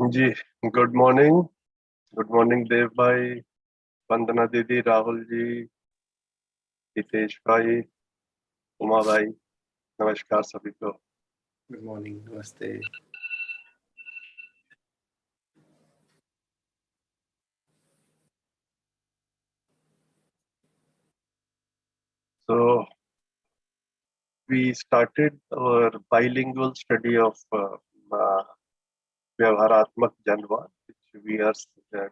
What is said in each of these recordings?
जी, good morning देव भाई, वंदना दीदी, राहुल जी, हितेश भाई, उमा भाई, नमस्कार सभी को। गुड मॉर्निंग, नमस्ते। So we started our bilingual study of Vyavaharatmak Janvaad, which we are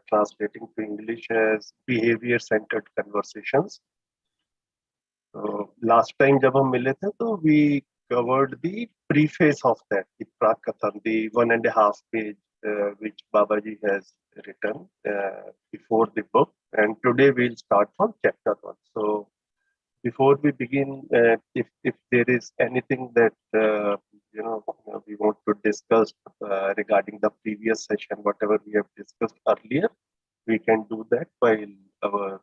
translating to English as behavior-centered conversations. So last time जब हम मिले थे तो we covered the preface of that, the Prakathan, the 1.5 page which Babaji has written before the book, and today we'll start from chapter 1. So before we begin, if there is anything that we want to discuss regarding the previous session, whatever we have discussed earlier, we can do that while our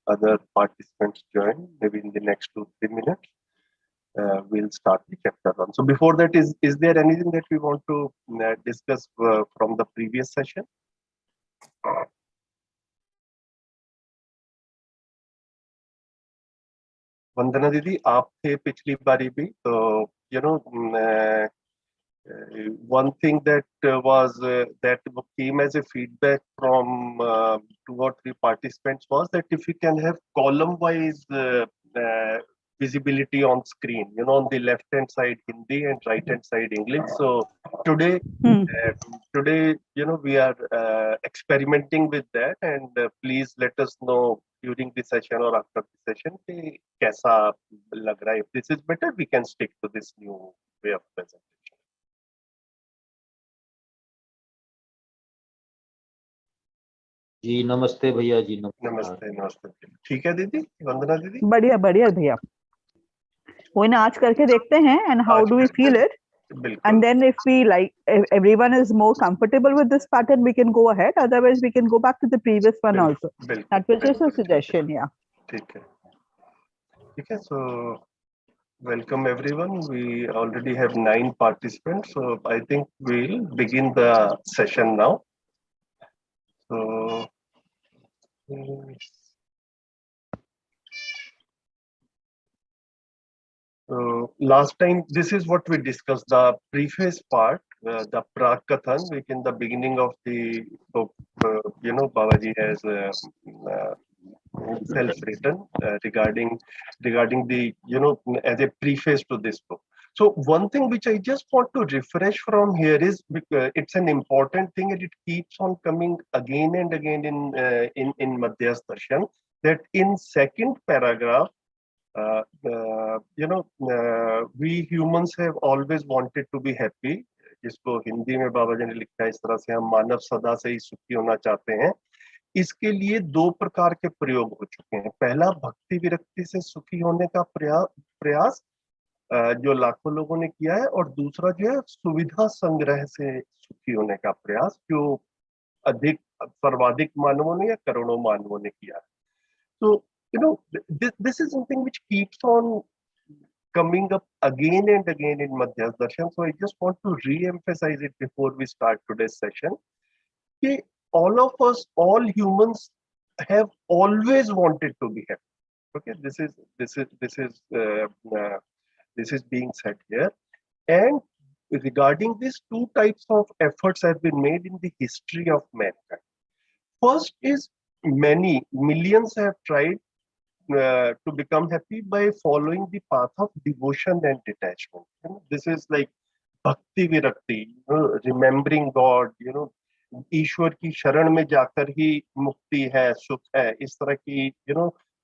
other participants join, maybe in the next 2-3 minutes. We'll start the chapter 1. So before that, is there anything that we want to discuss from the previous session? वंदना दीदी, आप थे पिछली बारी भी, तो one thing that that came as a feedback from 2 or 3 participants was that if we can have column-wise visibility on screen, on the left-hand side Hindi and right-hand side English. So today, we are experimenting with that, and please let us know during the session or after the session कि कैसा लग रहा है. If this is better, we can stick to this new way of presentation. जी नमस्ते भैया जी। नमस्ते। ठीक है दीदी, वंदना दीदी। बढ़िया भैया, वो ना आज करके देखते हैं and how do we feel it, and then if we like, if everyone is more comfortable with this pattern, we can go ahead, otherwise we can go back to the previous one also. That was just a suggestion. Yeah, ठीक है, so welcome everyone. We already have 9 participants, so I think we'll begin the session now. So last time, this is what we discussed, the preface part, the Prakathan, which in the beginning of the book, Babaji has self-written regarding the, as a preface to this book. So one thing which I just want to refresh from here is, it's an important thing and it keeps on coming again and again in Madhya's Darshan, that in second paragraph, we humans have always wanted to be happy, जिसको हिंदी में बाबा जी ने लिखा है इस तरह से, हम मानव सदा से ही सुखी होना चाहते हैं. इसके लिए 2 प्रकार के प्रयोग हो चुके हैं. पहला, भक्ति विरक्ति से सुखी होने का प्रयास जो लाखों लोगों ने किया है, और दूसरा जो है सुविधा संग्रह से सुखी होने का प्रयास, जो अधिक सर्वाधिक मानवों ने या करोड़ों मानवों ने किया है. तो this is something which keeps on coming up again and again in Madhya's Darshan. So I just want to re-emphasize it before we start today's session. That all of us, all humans, have always wanted to be happy. Okay, this is being said here. And regarding this, 2 types of efforts have been made in the history of mankind. First is, millions have tried to become happy by following the path of devotion and detachment. This is like bhakti virakti, remembering God, ईश्वर की शरण में जाकर ही मुक्ति है, सुख है, इस तरह की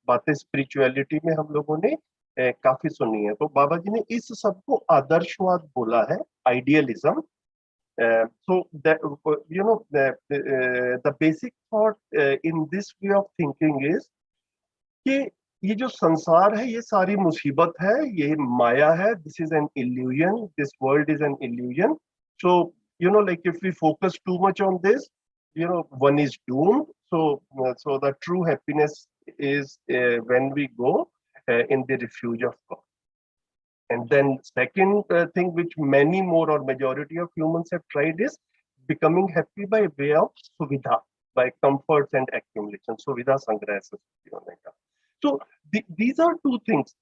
बातें स्पिरिचुअलिटी में हम लोगों ने काफी सुनी है. तो बाबा जी ने इस सब को आदर्शवाद बोला है, idealism. So that the basic thought in this way of thinking is कि ये जो संसार है ये सारी मुसीबत है, ये माया है, this is an illusion, this world is an illusion. So like if we focus too much on this, one is doomed. So the true happiness is when we go in the refuge of God. And then second thing which many more or majority of humans have tried is becoming happy by way of suvidha, by comforts and accumulation. Suvidha sangrah se sukhi hone ka. So these are two things,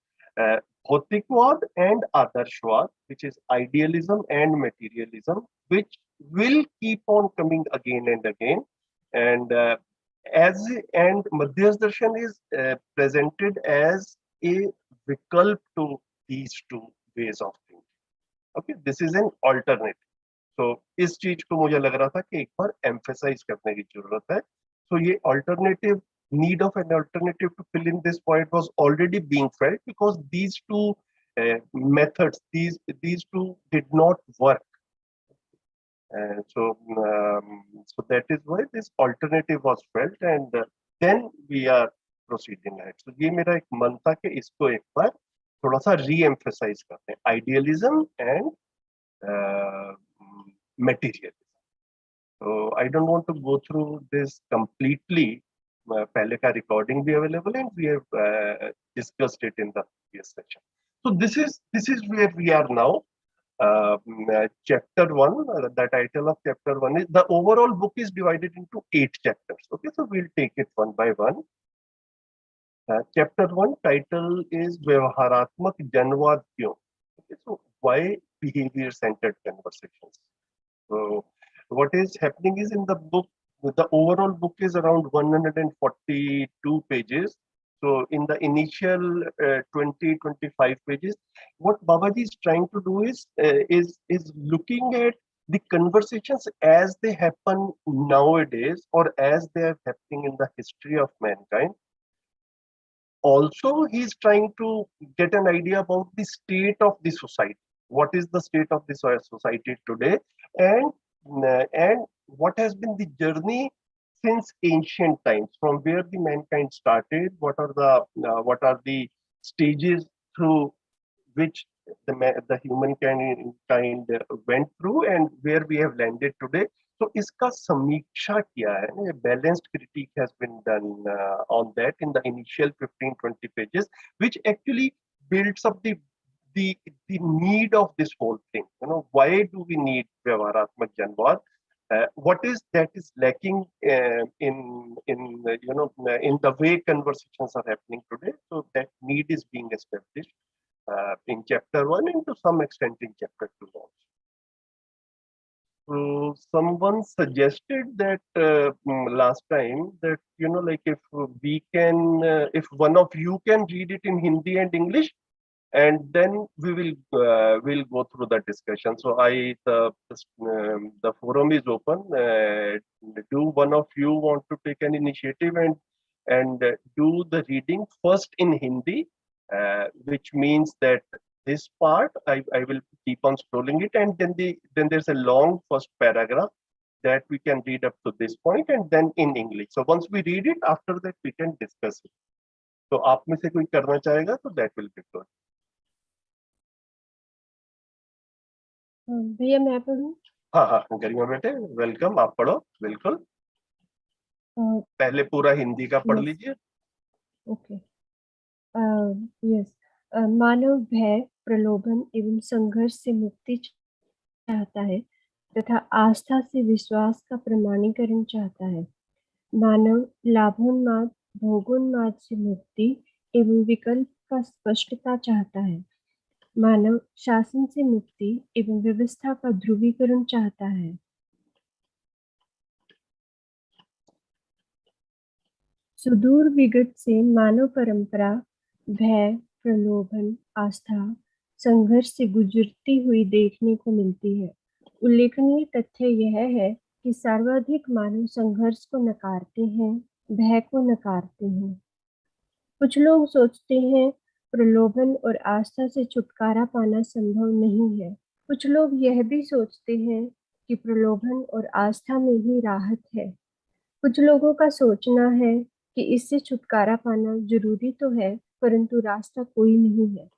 Bhautikvad and Adarshvad, which is idealism and materialism, which will keep on coming again and again. And Madhyas Darshan is presented as a vikalp to these two ways of thinking. Okay, this is an alternate. So इस चीज को मुझे लग रहा था कि एक बार emphasize करने की जरूरत है. So ये alternative, need of an alternative to fill in this point was already being felt, because these two methods, these two did not work. So that is why this alternative was felt, and then we are proceeding ahead. So ये मेरा एक मन था कि इसको एक बार थोड़ा सा re-emphasize करते हैं, idealism and materialism. So I don't want to go through this completely. पहले का recording भी available, and we have discussed it in the previous session. So this is where we are now. Chapter 1, the title of chapter 1 is, the overall book is divided into 8 chapters. Okay, so we'll take it one by one. Chapter 1 title is Vyavaharatmak Janvaad Kyun. Okay, so why behavior centered conversations? So what is happening is, in the book, the overall book is around 142 pages. So in the initial 20-25 pages, what Babaji is trying to do is looking at the conversations as they happen nowadays, or as they are happening in the history of mankind. Also, he is trying to get an idea about the state of the society. What is the state of the society today, and what has been the journey since ancient times, from where the mankind started, what are the stages through which the humankind went through, and where we have landed today. So iska samiksha kiya hai, a balanced critique has been done on that in the initial 15-20 pages, which actually builds up the need of this whole thing. Why do we need Vyavaharatmak Janvaad? What is that is lacking in the way conversations are happening today? So that need is being established in chapter 1, and to some extent in chapter 2 also. So someone suggested that last time that like if we can, if one of you can read it in Hindi and English, and then we will go through the discussion. So the forum is open. Do one of you want to take an initiative and do the reading first in Hindi, which means that this part I will keep on scrolling it, and then there's a long first paragraph that we can read up to this point, and then in English. So once we read it, after that we can discuss it. So आप में से कोई करना चाहेगा तो that will be good. भैया मैं पढ़ूं? हाँ गरिमा बेटे, वेलकम, आप पढ़ो बिल्कुल. पहले पूरा हिंदी का पढ़ लीजिए. ओके. यस. मानव भय, प्रलोभन एवं संघर्ष से मुक्ति चाहता है तथा आस्था से विश्वास का प्रमाणीकरण चाहता है. मानव लाभोन्माद, भोगोन्माद से मुक्ति एवं विकल्प का स्पष्टता चाहता है. मानव शासन से मुक्ति एवं व्यवस्था का ध्रुवीकरण चाहता है. सुदूर विगत से मानव परंपरा भय, प्रलोभन, आस्था, संघर्ष से गुजरती हुई देखने को मिलती है. उल्लेखनीय तथ्य यह है कि सर्वाधिक मानव संघर्ष को नकारते हैं, भय को नकारते हैं. कुछ लोग सोचते हैं प्रलोभन और आस्था से छुटकारा पाना संभव नहीं है. कुछ लोग यह भी सोचते हैं कि प्रलोभन और आस्था में ही राहत है. कुछ लोगों का सोचना है कि इससे छुटकारा पाना जरूरी तो है, परंतु रास्ता कोई नहीं है.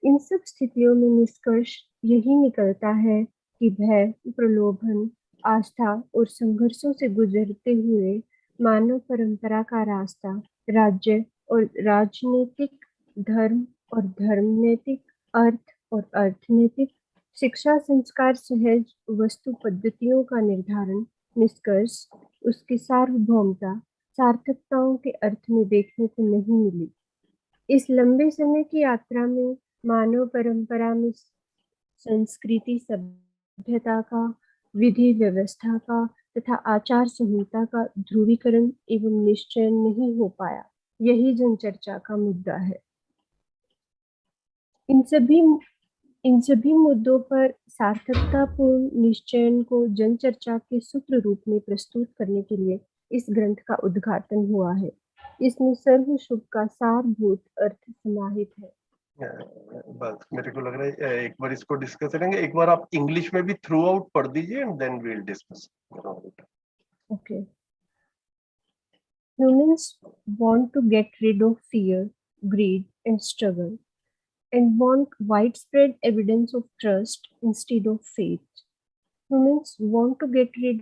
इन सब स्थितियों में निष्कर्ष यही निकलता है कि भय, प्रलोभन, आस्था और संघर्षों से गुजरते हुए मानव परंपरा का रास्ता राज्य और राजनीतिक, धर्म और धर्मनैतिक, अर्थ और अर्थनैतिक, शिक्षा संस्कार सहज वस्तु पद्धतियों का निर्धारण निष्कर्ष उसकी सार्वभौमता सार्थकताओं के अर्थ में देखने को नहीं मिली। इस लंबे समय की यात्रा में मानव परंपरा में संस्कृति सभ्यता का विधि व्यवस्था का तथा आचार संहिता का ध्रुवीकरण एवं निश्चयन नहीं हो पाया। यही जनचर्चा का मुद्दा है। इन सभी मुद्दों पर सार्थकतापूर्ण निश्चयन को जनचर्चा के सूत्र रूप में प्रस्तुत करने के लिए इस ग्रंथ का उद्घाटन हुआ है। इसमें सर्व शुभ का सारभूत अर्थ समाहित है। बस मेरे को लग रहा है एक बार इसको डिस्कस करेंगे। एक बार आप इंग्लिश में भी थ्रू आउट पढ़ दीजिए and then we will discuss. Okay. Humans want to get rid of fear, greed, and struggle, and want widespread evidence of trust instead of faith. Humans want to get rid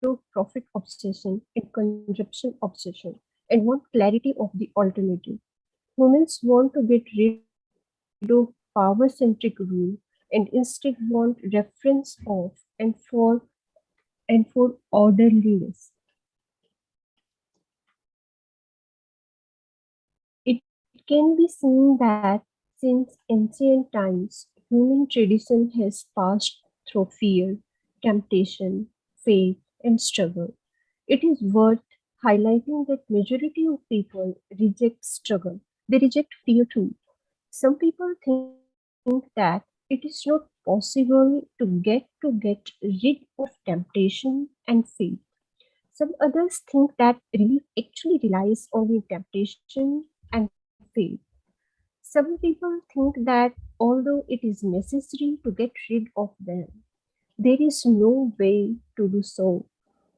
of profit obsession and consumption obsession, and want clarity of the alternative. Humans want to get rid of power-centric rule and instead want reference of and for orderliness. It can be seen that since ancient times, human tradition has passed through fear, temptation, faith, and struggle. It is worth highlighting that majority of people reject struggle. They reject fear too. Some people think that it is not possible to get rid of temptation and faith. Some others think that relief actually relies only on temptation and faith. Some people think that although it is necessary to get rid of them, there is no way to do so.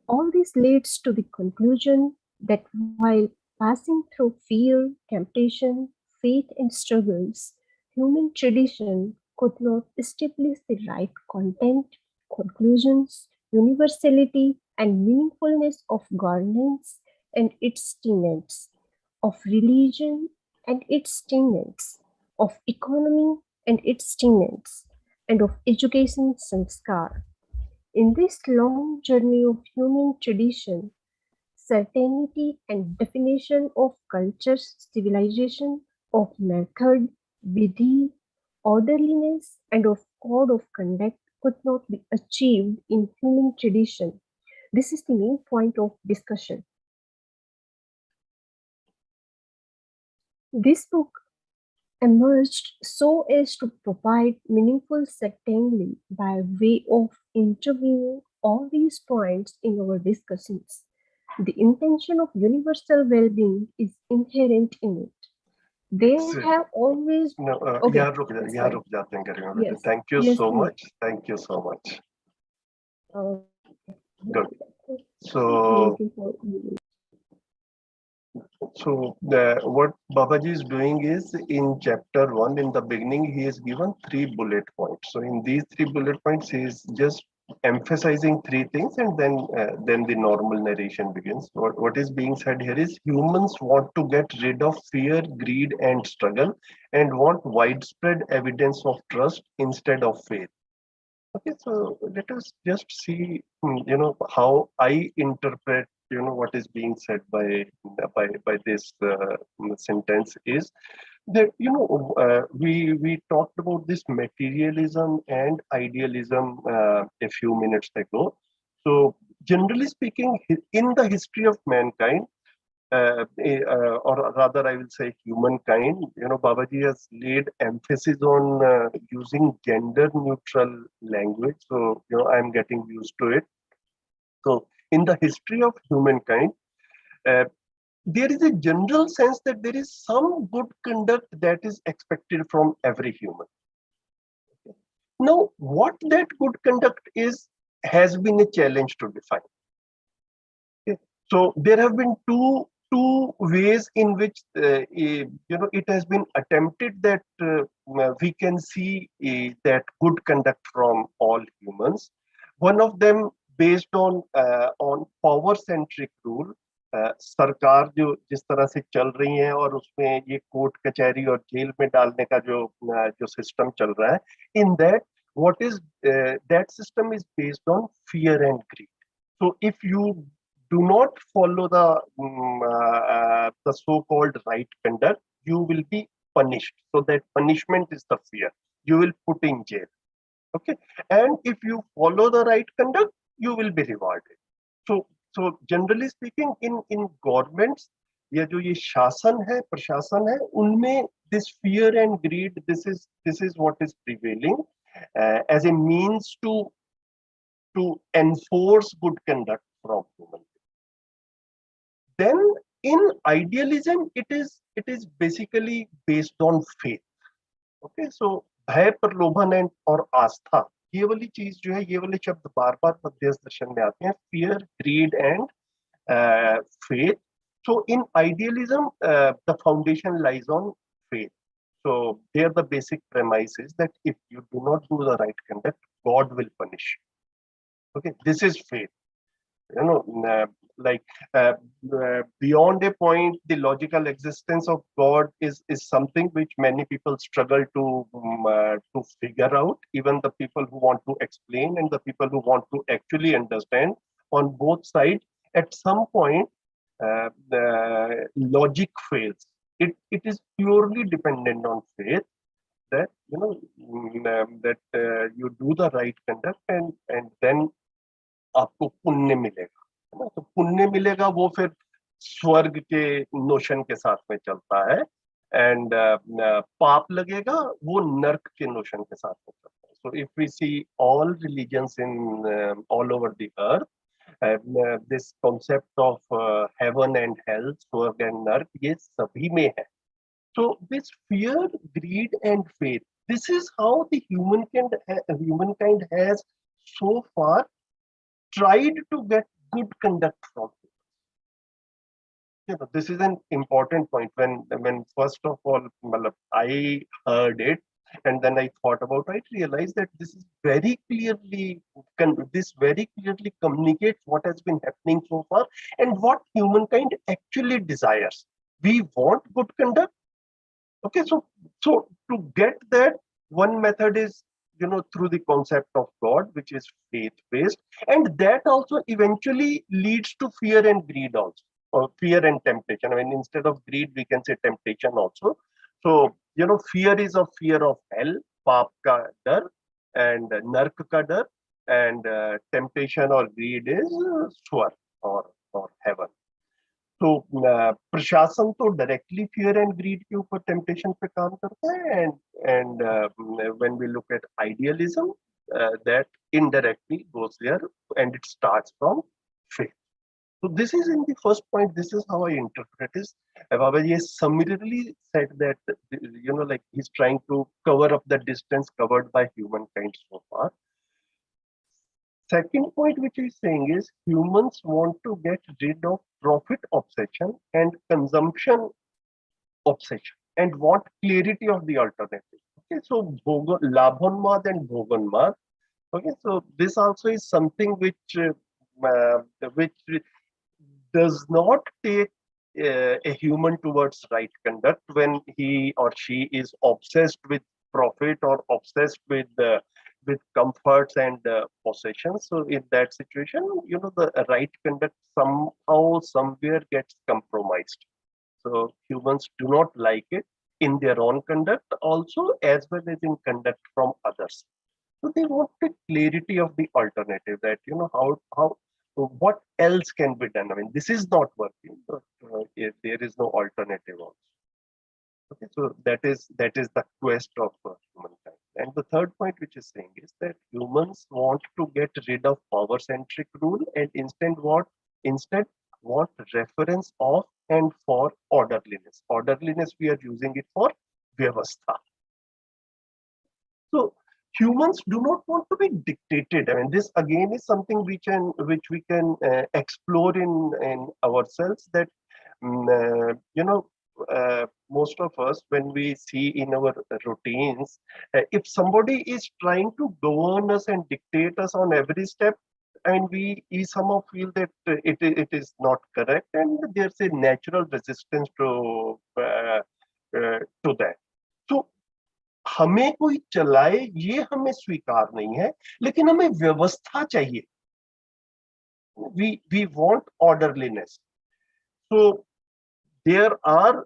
All this leads to the conclusion that while passing through fear, temptation, faith, and struggles, human tradition could not establish the right content, conclusions, universality, and meaningfulness of governance and its tenets, of religion and its tenets, of economy and its tenets, and of education sanskar. In this long journey of human tradition, certainty and definition of culture, civilization, of method, vidhi, orderliness, and of code of conduct could not be achieved in human tradition. This is the main point of discussion. This book emerged so as to provide meaningful certainty by way of interviewing all these points in our discussions. The intention of universal well-being is inherent in it. There have always okay. यहाँ रुक जाते हैं करेंगे। Yes. Thank you Yes, so please. much. Thank you so much. Good. So what Babaji is doing is in chapter 1 in the beginning he has given 3 bullet points. So in these 3 bullet points he is just emphasizing 3 things and then the normal narration begins. What is being said here is humans want to get rid of fear, greed and struggle and want widespread evidence of trust instead of faith. Okay, so let us just see, how I interpret, what is being said by this sentence is that, we talked about this materialism and idealism a few minutes ago. So generally speaking, in the history of mankind, or rather I will say humankind, Babaji has laid emphasis on using gender neutral language. So, I'm getting used to it. So in the history of humankind, there is a general sense that there is some good conduct that is expected from every human. Now, what that good conduct is has been a challenge to define. Okay. So there have been two ways in which it has been attempted that we can see that good conduct from all humans. One of them based on power centric rule. सरकार जो जिस तरह से चल रही है और उसमें ये कोर्ट कचहरी और जेल में डालने का जो सिस्टम चल रहा है, in that what is that system is based on fear and greed. So if you do not follow the so-called right conduct, you will be punished. So that punishment is the fear. You will put in jail. Okay, and if you follow the right conduct, you will be rewarded. So generally speaking, in governments, ये जो ये शासन है, प्रशासन है, उनमें this fear and greed, this is what is prevailing as a means to enforce good conduct from human beings. Then in idealism, it is basically based on faith. Okay, so भय, प्रलोभन एंड और आस्था, ये वाली चीज जो है, ये वाले शब्द बार बार मध्यस्थ दर्शन में आते हैं, fear, greed and faith. So in idealism, the foundation lies on faith. So there the basic premise is that if you do not do the right conduct, God will punish you. Okay, this is faith. You know, beyond a point, the logical existence of God is something which many people struggle to figure out. Even the people who want to explain and the people who want to actually understand, on both sides, at some point, the logic fails. It is purely dependent on faith that you do the right conduct and then आपको पुण्य मिलेगा, है ना? तो पुण्य मिलेगा, वो फिर स्वर्ग के नोशन के साथ में चलता है, एंड पाप लगेगा, वो नर्क के नोशन के साथ में चलता है. So if we see all religions in all over the earth, this concept of heaven and hell, swarg and narak, ये सभी में है. So this fear, greed and faith, this is how the humankind has so far tried to get good conduct from people. You know, this is an important point. When first of all I heard it and then I thought about it, I realized that this is very clearly communicates what has been happening so far and what humankind actually desires. We want good conduct. Okay, so to get that, one method is, you know, through the concept of God, which is faith-based, and that also eventually leads to fear and greed also, or fear and temptation. I mean, instead of greed, we can say temptation also. So, you know, fear is a fear of hell, paap ka dar, and nark ka dar, and temptation or greed is swarg or heaven. तो प्रशासन तो directly fear and greed के ऊपर temptation पे काम करता है, and when we look at idealism, that indirectly goes there and it starts from faith. So this is in the first point. This is how I interpret it. Babaji has summarily said that, you know, like he's trying to cover up the distance covered by humankind so far. Second point which he's saying is humans want to get rid of profit obsession and consumption obsession and want clarity of the alternative. Okay, so Labhanmad and Bhoganmad. Okay, so this also is something which does not take a human towards right conduct when he or she is obsessed with profit or obsessed with comforts and possessions. So in that situation, you know, the right conduct somehow, somewhere gets compromised. So humans do not like it in their own conduct also, as well as in conduct from others. So they want the clarity of the alternative, that, you know, how what else can be done. I mean, this is not working, but if there is no alternative also. Okay, so that is the quest of humankind. And the third point which is saying is that humans want to get rid of power-centric rule and instead want reference of and for orderliness. Orderliness, we are using it for Vyavastha. So humans do not want to be dictated. I mean, this again is something which we can explore in ourselves, that you know, most of us, when we see in our routines, if somebody is trying to govern us and dictate us on every step, and we somehow feel that it is not correct, and there's a natural resistance to that. So हमें कोई चलाए ये हमें स्वीकार नहीं है, लेकिन हमें व्यवस्था चाहिए. We want orderliness. So there are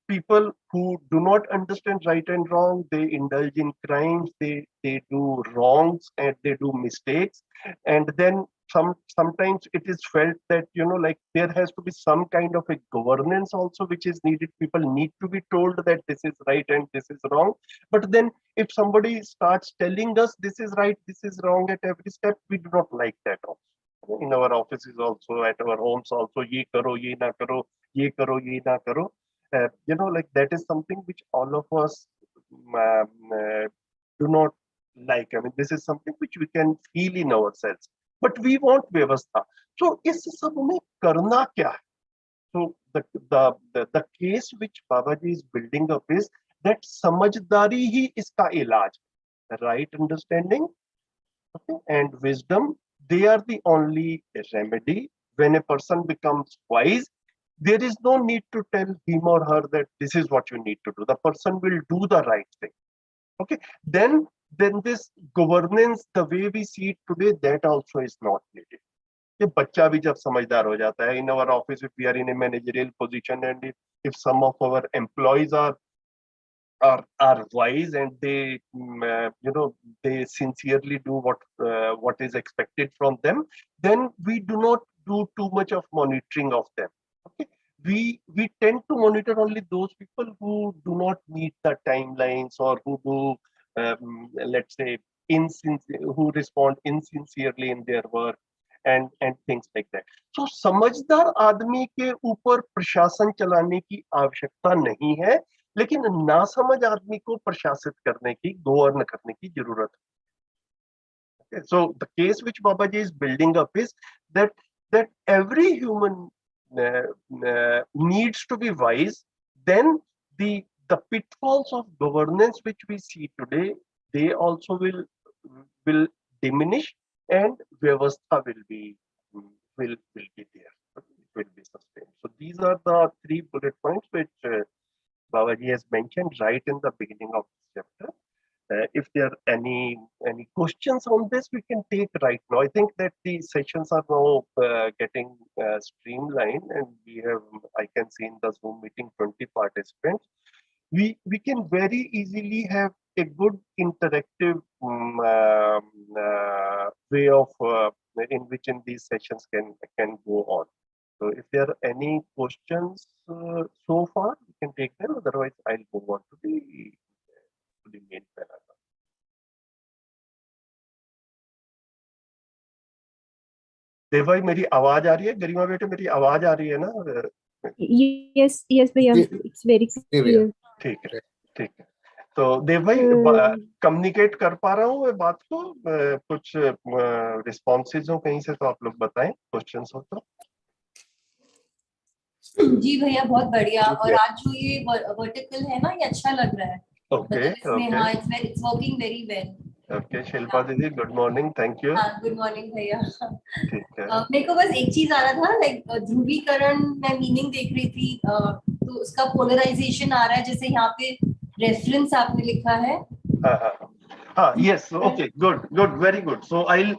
people who do not understand right and wrong. They indulge in crimes, they do wrongs, and they do mistakes. And then sometimes it is felt that, you know, like there has to be some kind of a governance also which is needed. People need to be told that this is right and this is wrong. But then if somebody starts telling us this is right, this is wrong at every step, we do not like that also. In our offices also, at our homes also, ye karo, ye na karo, ye karo, ye na karo. You know, like that is something which all of us do not like. I mean, this is something which we can feel in ourselves, but we want vyavastha. So is sab mein karna kya hai? So the case which Babaji is building up is that samajhdari hi iska ilaj, the right understanding, okay, and wisdom, they are the only remedy. When a person becomes wise, there is no need to tell him or her that this is what you need to do. The person will do the right thing. Okay, then this governance, the way we see it today, that also is not needed. ये बच्चा भी जब समझदार हो जाता है, in our office if we are in a managerial position and if some of our employees are wise and they you know, they sincerely do what is expected from them, then we do not do too much of monitoring of them. Okay, we tend to monitor only those people who do not meet the timelines or who do let's say who respond insincerely in their work and things like that. So समझदार आदमी के ऊपर प्रशासन चलाने की आवश्यकता नहीं है, लेकिन नासमझ आदमी को प्रशासित करने की, गवर्न करने की जरूरत है. So the case which Babaji is building up is that every human needs to be wise. Then the pitfalls of governance which we see today, they also will diminish, and vyavastha will be there. It will be sustained. So these are the 3 bullet points which Babaji has mentioned right in the beginning of this chapter. If there are any questions on this, we can take right now. I think that the sessions are now getting streamlined, and I can see in the Zoom meeting 20 participants. We can very easily have a good interactive way of in which these sessions can go on. So if there are any questions so far, we can take them. Otherwise, I'll move on to the main paragraph. देव भाई, मेरी आवाज आ रही है? गरिमा बेटे, मेरी आवाज आ रही है ना? yes भैया, it's very clear. ठीक है. तो देव भाई, कम्युनिकेट कर पा रहा हूँ मैं बात को? कुछ रिस्पॉन्सेज हो कहीं से तो आप लोग बताएं, क्वेश्चंस हो तो. जी भैया, बहुत बढ़िया. और आज जो ये वर्टिकल है ना, ये अच्छा लग रहा है. ओके. हाँ, it's working very well. Okay, Shilpa दीदी, गुड मॉर्निंग. Thank you. हाँ, गुड मॉर्निंग भैया. ठीक है. मेरे को बस एक चीज आ रहा था, लाइक ध्रुवीकरण में मीनिंग देख रही थी, तो उसका पोलराइजेशन आ रहा है, जैसे यहाँ पे रेफरेंस आपने लिखा है. Yes, okay, good, very good. So I'll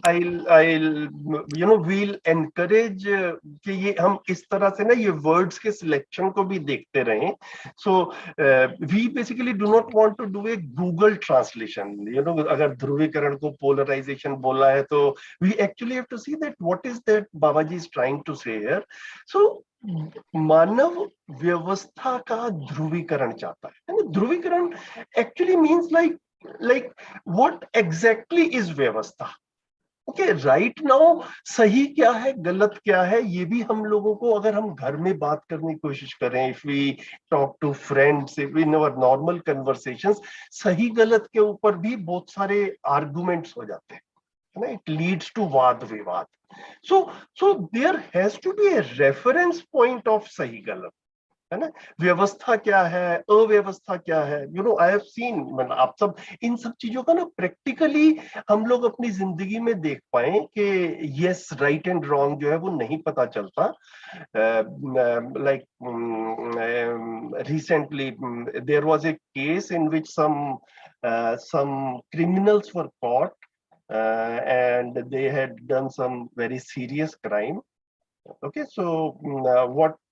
you know, we'll encourage कि ये हम इस तरह से ना ये words के selection को भी देखते रहें. So we basically do not want to do a Google translation. You know, अगर ध्रुवीकरण को polarization बोला है, तो we actually have to see that what is that Babaji is trying to say here. So मानव व्यवस्था का ध्रुवीकरण चाहता है. ध्रुवीकरण actually means like what exactly is व्यवस्था. Okay, right now सही क्या है, गलत क्या है, ये भी हम लोगों को, अगर हम घर में बात करने की कोशिश करें, if we talk to friends, if in our normal conversations, सही गलत के ऊपर भी बहुत सारे arguments हो जाते हैं, है ना? It leads to वाद विवाद. So there has to be a reference point of सही गलत. है ना, व्यवस्था क्या है, अव्यवस्था क्या है, you know I have seen, मतलब आप सब इन सब चीजों का ना प्रैक्टिकली हम लोग अपनी जिंदगी में देख पाए कि यस राइट एंड रॉन्ग जो है वो नहीं पता चलता. Like recently there was a case in which some criminals were caught and they had done some very serious crime. Okay, so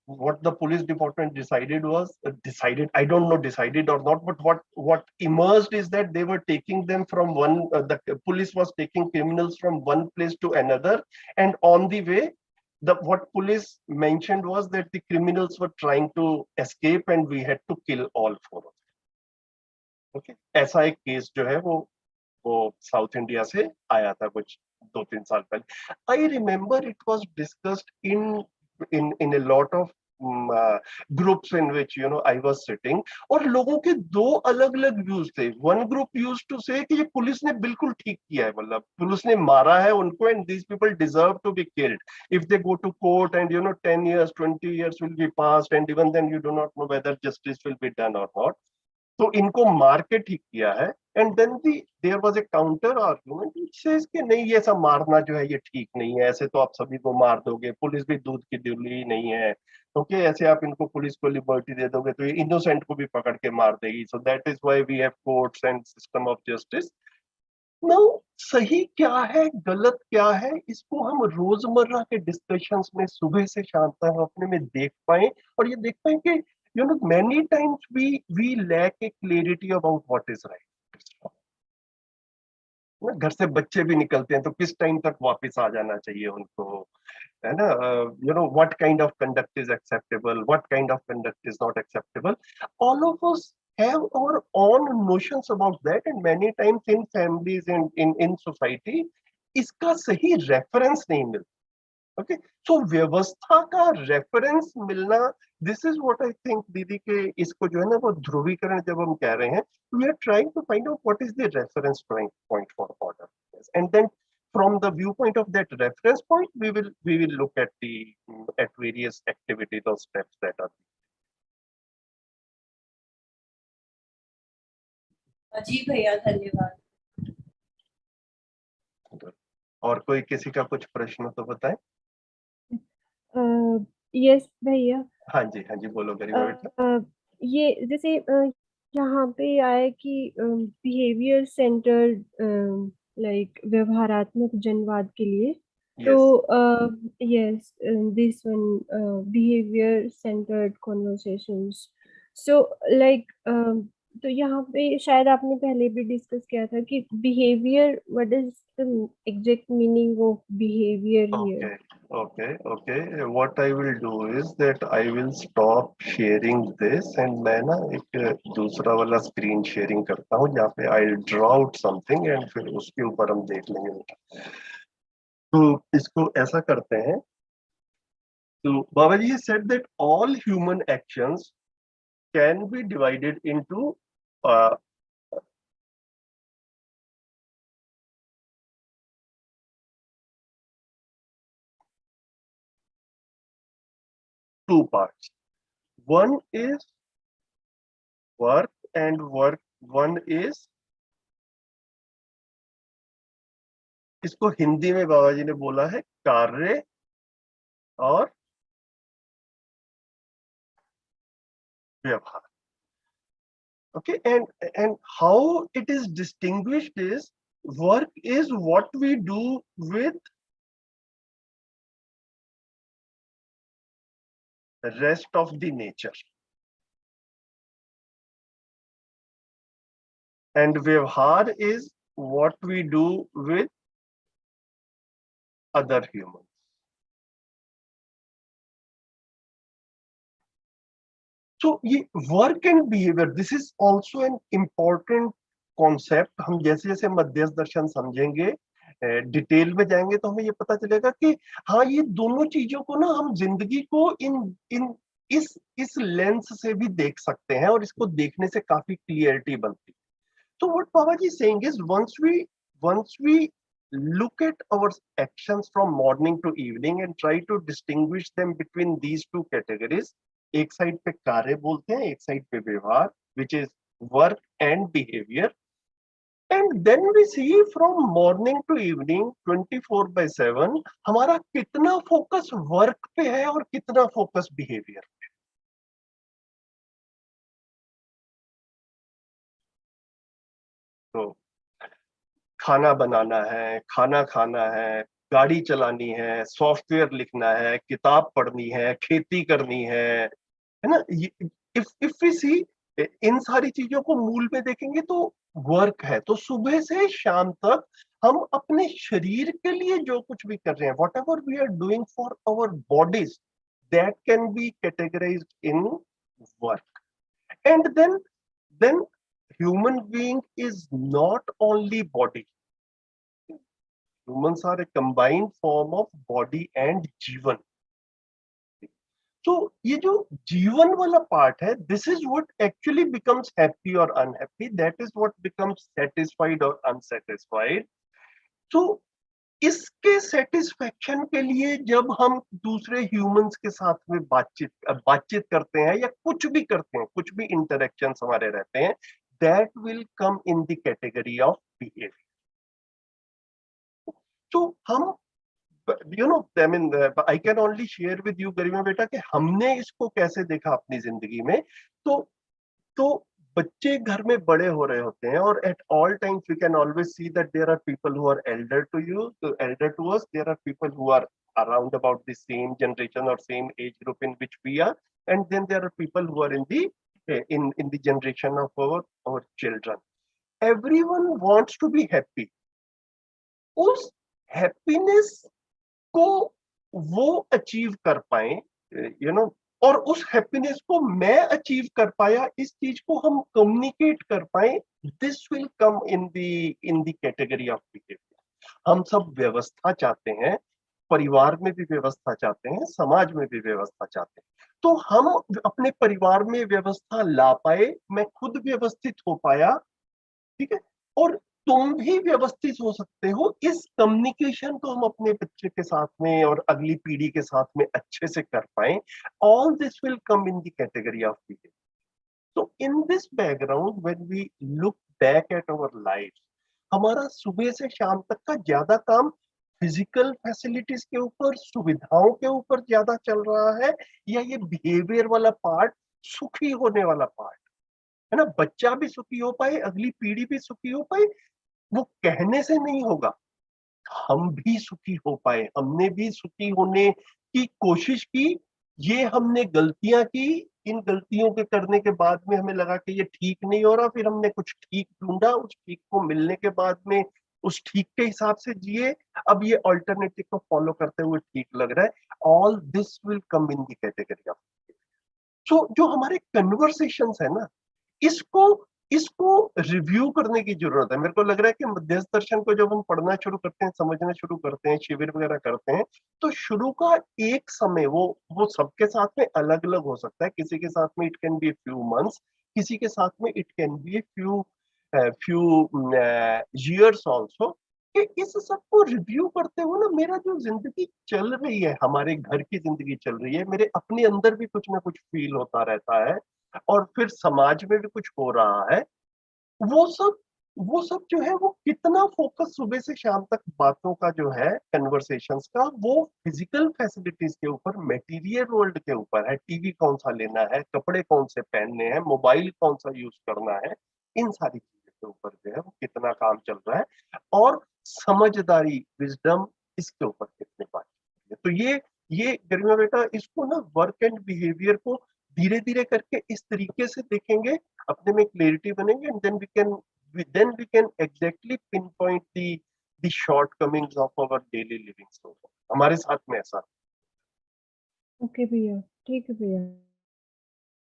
what the police department decided was decided, I don't know decided or not, but what emerged is that they were taking them from one, the police was taking criminals from one place to another, and on the way what police mentioned was that the criminals were trying to escape and we had to kill all four of them. Okay, ऐसा एक case जो है वो south India से आया था कुछ 2-3 साल पहले. I remember it was discussed in a lot of groups in which I was sitting, और लोगों के दो अलग अलग व्यूज थे. वन ग्रुप यूज टू से कि ये पुलिस ने बिल्कुल ठीक किया है, मतलब पुलिस ने मारा है उनको and these people deserve to be killed. If they go to court and 10 years 20 years will be passed and even then you do not know whether justice will be done or not, तो इनको मार के ठीक किया है. And then there was a counter argument which says कि नहीं, ये सब मारना जो है ये ठीक नहीं है, ऐसे तो आप सभी को मार दोगे, पुलिस भी दूध की दुली नहीं है. ओके, ऐसे आप इनको पुलिस को लिबर्टी दे दोगे तो ये इनोसेंट को भी पकड़ के मार देगी. So that is why we have courts and system of justice. Now सही क्या है गलत क्या है, इसको हम रोजमर्रा के डिस्कशंस में सुबह से शाम तक अपने में देख पाए, और ये देख पाए कि many times we lack a clarity about what is right. घर से बच्चे भी निकलते हैं तो किस टाइम तक वापस आ जाना चाहिए उनको, है ना, what kind of conduct is acceptable, what kind of conduct is not acceptable. All of us have our own notions about that, and many times in families and in society इसका सही reference नहीं मिलता. Okay, सो व्यवस्था का reference मिलना, this is what I think दीदी के इसको जो है ना वो ध्रुवीकरण जब हम कह रहे हैं, we are trying to find out what is the reference point for order, and then from the viewpoint of that reference point we will look at various activities or steps that are. जी भैया, धन्यवाद. और कोई किसी का कुछ प्रश्न तो बताएं. यस भैया. हाँ जी, हाँ जी, बोलो गरिमा बेटा. ये जैसे यहाँ पे आया कि बिहेवियर सेंटर्ड लाइक व्यवहारात्मक जनवाद के लिए, तो yes this one behaviour centred conversations. So like तो यहाँ पे शायद आपने पहले भी डिस्कस किया था कि behaviour, what is the exact meaning of behaviour here. Okay. What I will do is that I will stop sharing this and मैं ना एक दूसरा वाला स्क्रीन शेयरिंग करता हूँ जहाँ पे I'll draw out something and फिर उसके ऊपर हम देख लेंगे. तो इसको ऐसा करते हैं. तो बाबा जी said that all human actions can be divided into two parts. One is work and one is, इसको हिंदी में बाबा जी ने बोला है कार्य और व्यवहार. Okay, and how it is distinguished is work is what we do with the rest of the nature, and vyavahar is what we do with other humans. So ये work and behavior, this is also an important concept. हम जैसे जैसे मध्यस्थ दर्शन समझेंगे, detail में जाएंगे तो हमें ये पता चलेगा कि हाँ, ये दोनों चीजों को ना हम जिंदगी को इस लेंस से भी देख सकते हैं और इसको देखने से काफी क्लियरिटी बनती है. So what Babaji is saying is once we look at our actions from morning to evening and try to distinguish them between these two categories, एक साइड पे कार्य बोलते हैं, एक साइड पे व्यवहार, which is work and behaviour. And then we see from morning to evening 24/7 हमारा कितना फोकस वर्क पे है और कितना फोकस बिहेवियर. तो खाना बनाना है, खाना खाना है, गाड़ी चलानी है, सॉफ्टवेयर लिखना है, किताब पढ़नी है, खेती करनी है ना. इफ वी सी इन सारी चीजों को मूल में देखेंगे तो वर्क है. तो सुबह से शाम तक हम अपने शरीर के लिए जो कुछ भी कर रहे हैं, whatever we are doing for our bodies, that can be categorised in work. And then human being is not only body. Humans are a combined form of body and जीवन. तो ये जो जीवन वाला पार्ट है, this is what actually becomes happy और unhappy, that is what becomes satisfied और unsatisfied. तो इसके सेटिस्फेक्शन के लिए जब हम दूसरे ह्यूमंस के साथ में बातचीत करते हैं या कुछ भी करते हैं, कुछ भी इंटरेक्शन हमारे रहते हैं, that will come in the category of behaviour. तो हम I mean I can only share with you Garima बेटा कि हमने इसको कैसे देखा अपनी जिंदगी में. तो बच्चे घर में बड़े हो रहे होते हैं और at all times we can always see that there are people who are elder to you, elder to us, there are people who are around about the same generation or same age group in which we are, and then there are people who are in the generation of our children. Everyone wants to be happy. उस happiness को वो achieve कर पाए, और उस happiness को मैं achieve कर पाया, इस चीज को हम कम्युनिकेट कर पाए, this will come in the category of behaviour. हम सब व्यवस्था चाहते हैं, परिवार में भी व्यवस्था चाहते हैं, समाज में भी व्यवस्था चाहते हैं. तो हम अपने परिवार में व्यवस्था ला पाए, मैं खुद व्यवस्थित हो पाया, ठीक है, और तुम भी व्यवस्थित हो सकते हो. इस कम्युनिकेशन को हम अपने बच्चे के साथ में और अगली पीढ़ी के साथ में अच्छे से कर पाए. All this will come in the category of behaviour. So in this background, when we look back at our lives, हमारा सुबह से शाम तक का ज्यादा काम फिजिकल फैसिलिटीज के ऊपर, सुविधाओं के ऊपर ज्यादा चल रहा है, या ये बिहेवियर वाला पार्ट, सुखी होने वाला पार्ट है ना, बच्चा भी सुखी हो पाए, अगली पीढ़ी भी सुखी हो पाए, वो कहने से नहीं होगा, हम भी सुखी हो पाए. हमने भी सुखी होने की कोशिश की, ये हमने गलतियां की, इन गलतियों के करने के बाद में हमें लगा कि ये ठीक नहीं हो रहा, फिर हमने कुछ ठीक ढूंढा, उस ठीक को मिलने के बाद में उस ठीक के हिसाब से जिए, अब ये अल्टरनेटिव को फॉलो करते हुए ठीक लग रहा है. All this will come in the category of. सो जो हमारे कन्वर्सेशंस है ना, इसको रिव्यू करने की जरूरत है. मेरे को लग रहा है कि मध्यस्थ दर्शन को जब हम पढ़ना शुरू करते हैं, समझना शुरू करते हैं, शिविर वगैरह करते हैं, तो शुरू का एक समय वो सबके साथ में अलग अलग हो सकता है. किसी के साथ में it can be few months, किसी के साथ में it can be few years also. कि इस सबको रिव्यू करते हुए ना, मेरा जो जिंदगी चल रही है, हमारे घर की जिंदगी चल रही है, मेरे अपने अंदर भी कुछ ना कुछ फील होता रहता है, और फिर समाज में भी कुछ हो रहा है, वो सब जो है, वो कितना फोकस सुबह से शाम तक बातों का जो है, कन्वर्सेशंस का, वो फिजिकल फैसिलिटीज के ऊपर, मटेरियल वर्ल्ड के ऊपर है. टीवी कौन सा लेना है, कपड़े कौन से पहनने हैं, मोबाइल कौन सा यूज करना है, इन सारी चीजों के ऊपर जो है वो कितना काम चल रहा है, और समझदारी, विजडम, इसके ऊपर कितने बात. तो ये गरिमा बेटा, इसको ना वर्क एंड बिहेवियर को धीरे धीरे करके इस तरीके से देखेंगे, अपने में क्लैरिटी बनेंगे, and then we can exactly pinpoint the shortcomings of our daily living. So हमारे साथ में ऐसा. ओके भैया, ठीक है भैया.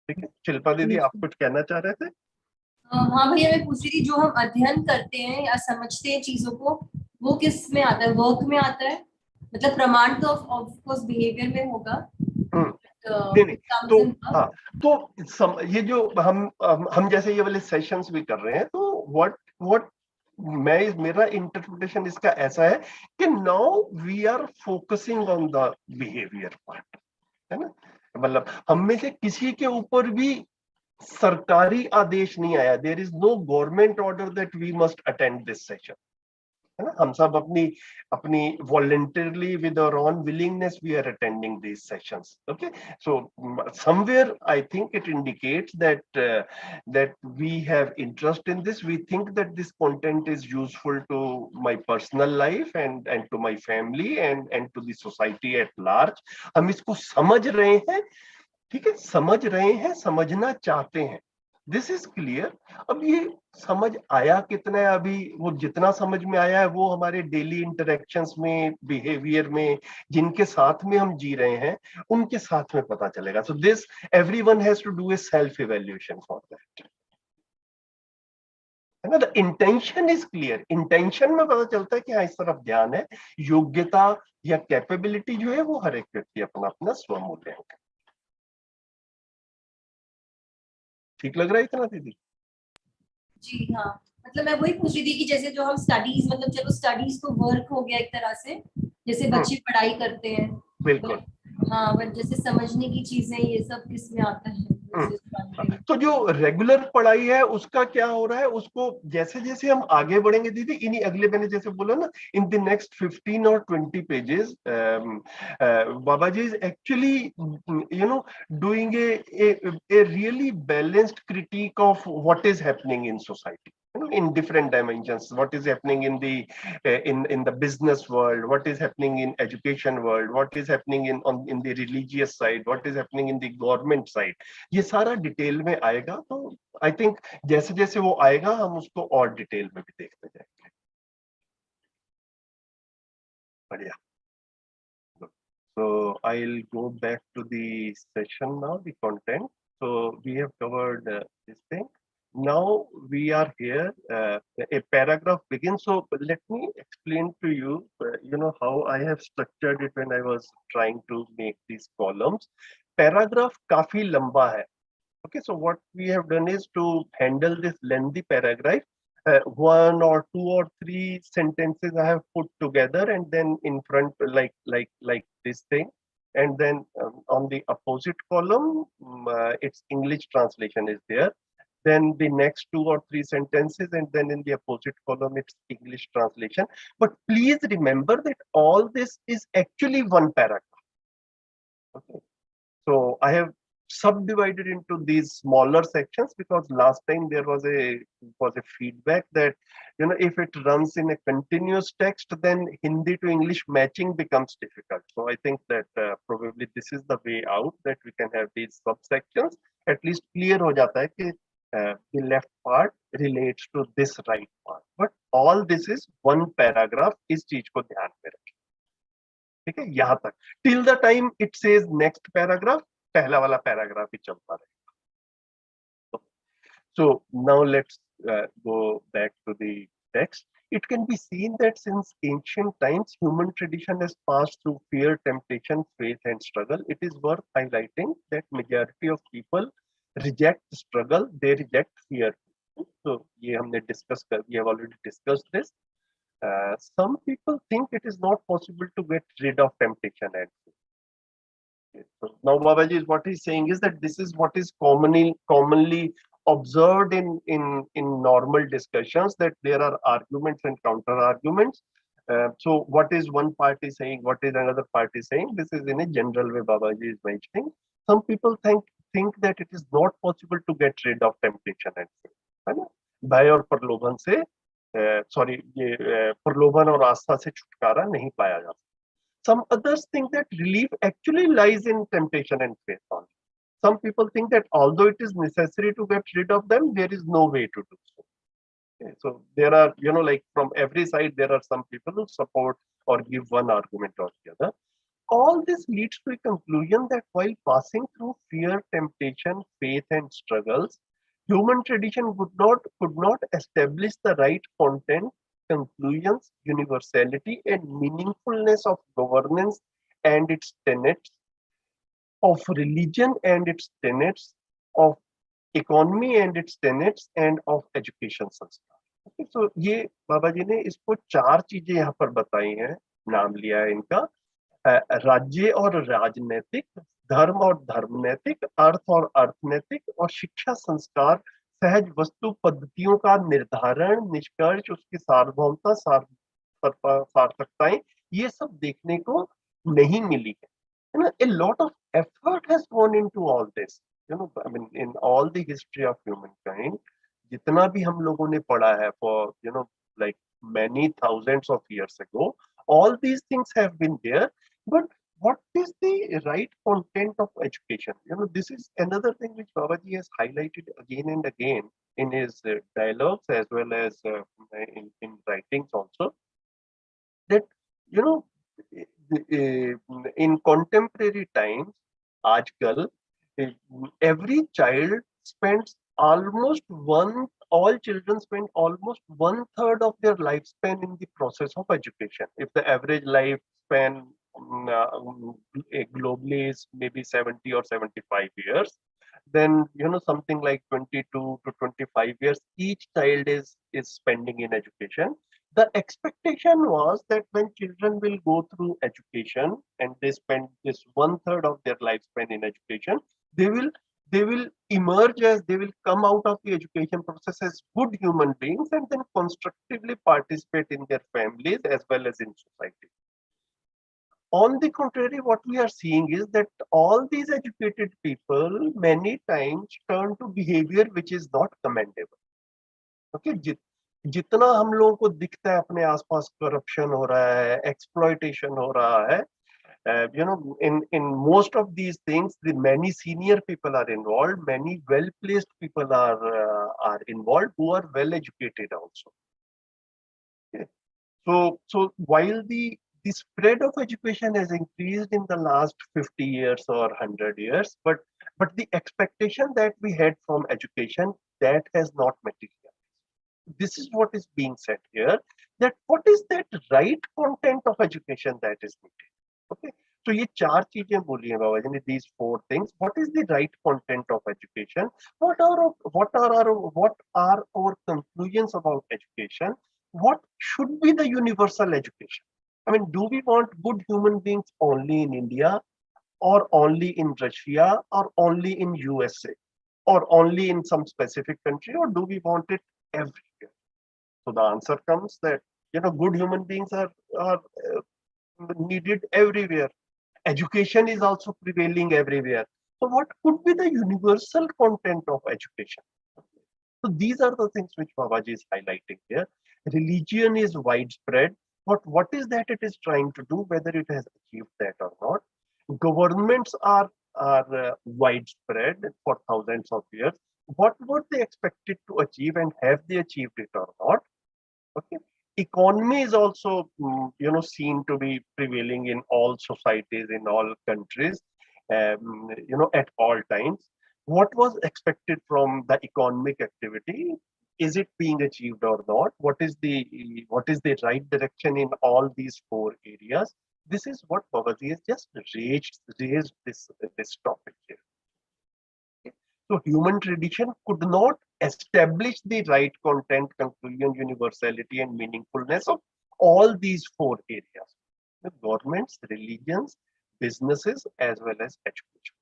ठीक है, शिल्पा दीदी, आप कुछ कहना चाह रहे थे? हाँ भैया, मैं पूछ रही थी, जो हम अध्ययन करते हैं या समझते हैं चीजों को, वो किस में आता है? वर्क में आता है? मतलब प्रमाण तो ऑफ कोर्स बिहेवियर में होगा. नहीं, तो हाँ, तो ये जो हम जैसे ये वाले सेशंस भी कर रहे हैं, तो व्हाट मेरा इंटरप्रिटेशन इसका ऐसा है कि now we are focusing on the behaviour part, है ना. मतलब हम में से किसी के ऊपर भी सरकारी आदेश नहीं आया, there is no government order that we must attend this session, है ना। हम सब अपनी अपनी voluntarily with our own willingness we are attending these sessions. Okay, so somewhere I think it indicates that that we have interest in this. We think that this content is useful to my personal life and to my family and to the society at large. हम इसको समझ रहे हैं, ठीक है, समझ रहे हैं, समझना चाहते हैं, दिस इज क्लियर। अब ये समझ आया कितना है, अभी वो जितना समझ में आया है वो हमारे डेली इंटरेक्शंस में, बिहेवियर में, जिनके साथ में हम जी रहे हैं उनके साथ में पता चलेगा। So this everyone has to do a self evaluation for that, है ना। The intention is clear, intention में पता चलता है कि हाँ इस तरफ ध्यान है, योग्यता या कैपेबिलिटी जो है वो हर एक व्यक्ति अपना अपना स्वमूल्यांकन। ठीक लग रहा है इतना दीदी? जी हाँ, मतलब मैं वही पूछ रही थी कि जैसे जो हम स्टडीज, मतलब चलो स्टडीज तो वर्क हो गया एक तरह से, जैसे बच्चे पढ़ाई करते हैं, बिल्कुल। हाँ, बट जैसे समझने की चीजें ये सब किस में आता है? तो जो रेगुलर पढ़ाई है उसका क्या हो रहा है, उसको जैसे जैसे हम आगे बढ़ेंगे दीदी, इन्हीं अगले मैंने जैसे बोला ना, इन द नेक्स्ट 15 और 20 pages Baba ji is actually you know doing a really balanced critique of what is happening in society, in different dimensions. What is happening in the in the business world, what is happening in education world, what is happening in the religious side, what is happening in the government side. ये सारा detail में आएगा, तो I think जैसे जैसे वो आएगा हम उसको और डिटेल में भी देखते जाएंगे। बढ़िया। So I'll go back to the session now, the content. So we have covered this thing. Now we are here, a paragraph begins. So let me explain to you, how I have structured it when I was trying to make these columns. Paragraph काफी लंबा है. Okay, so what we have done is to handle this lengthy paragraph, one or two or three sentences I have put together, and then in front like this thing, and then on the opposite column, its English translation is there. Then the next two or three sentences, and then in the opposite column, it's English translation. But please remember that all this is actually one paragraph. Okay. So I have subdivided into these smaller sections because last time there was a feedback that if it runs in a continuous text, then Hindi to English matching becomes difficult. So I think that probably this is the way out, that we can have these subsections. At least clear हो जाता है कि the left part relates to this right part, but all this is one paragraph. इस चीज को ध्यान में रखें, ठीक है, यहाँ तक till the time it says next paragraph, पहला वाला पैराग्राफ ही चलता रहेगा। So now let's go back to the text. It can be seen that since ancient times, human tradition has passed through fear, temptation, faith, and struggle. It is worth highlighting that majority of people reject struggle, they reject fear. So ये हमने discuss कर, we have already discussed this. Some people think it is not possible to get rid of temptation and fear. So now Babaji is what he's saying is that this is what is commonly observed in normal discussions, that there are arguments and counter arguments. So what is one party saying, what is another party saying? This is in a general way Babaji is mentioning. Some people think that it is not possible to get rid of temptation and fear, है ना, भय और प्रलोभन से प्रलोभन और आस्था से छुटकारा नहीं पाया जा सकता. Some others think that relief actually lies in temptation and faith only. Some people think that although it is necessary to get rid of them, there is no way to do so. Okay, so there are, like from every side, there are some people who support or give one argument or the other. All this leads to a conclusion that while passing through fear, temptation, faith, and struggles, human tradition could not establish the right content, conclusions, universality, and meaningfulness of governance and its tenets, of religion and its tenets, of economy and its tenets, and of education संस्कार. Okay, so ये बाबा जी ने इसको 4 चीजें यहाँ पर बताई हैं, नाम लिया है इनका, राज्य और राजनीतिक, धर्म और धर्मनैतिक, अर्थ और अर्थनैतिक, और शिक्षा संस्कार, सहज वस्तु पद्धतियों का निर्धारण, निष्कर्ष, उसकी सार्वभौमता, सार्थकताएं, ये सब देखने को नहीं मिली है ना. A lot of effort has gone into all this, you know, I mean in all the history of humankind, जितना भी हम लोगों ने पढ़ा है for like many thousands of years ago, all these things have been there. But what is the right content of education? This is another thing which Babaji has highlighted again and again in his dialogues as well as in writings also, that you know in contemporary times, आजकल every child spends almost one all children spend almost one third of their lifespan in the process of education. If the average lifespan globally is maybe 70 or 75 years, then something like 22 to 25 years each child is spending in education. The expectation was that when children will go through education and they spend this one third of their lifespan in education, they will emerge, as they will come out of the education process as good human beings and then constructively participate in their families as well as in society. On the contrary, what we are seeing is that all these educated people many times turn to behavior which is not commendable. Okay, जितना हम लोगों को दिखता है अपने आसपास corruption हो रहा है, एक्सप्लॉइटेशन हो रहा है, in most of these things, the many senior people are involved, many well placed people are involved who are well educated also. Okay. So while the spread of education has increased in the last 50 years or 100 years, but the expectation that we had from education, that has not materialized. This is what is being said here, that what is that right content of education that is needed. Okay, so ये चार चीजें बोली हैं बाबा जी ने, these four things. What is the right content of education? What are our conclusions about education? What should be the universal education? I mean, do we want good human beings only in India, or only in Russia, or only in USA, or only in some specific country, or do we want it everywhere? So the answer comes that good human beings are needed everywhere. Education is also prevailing everywhere. So what could be the universal content of education? So these are the things which Babaji is highlighting here. Religion is widespread, but what is that it is trying to do, whether it has achieved that or not? Governments are widespread for thousands of years. What were they expected to achieve, and have they achieved it or not? Okay. Economy is also seen to be prevailing in all societies, in all countries, at all times. What was expected from the economic activity? Is it being achieved or not? What is the right direction in all these four areas? This is what Babaji has just raised this topic here. So human tradition could not establish the right content, conclusion, universality, and meaningfulness of all these four areas: the governments, religions, businesses, as well as education.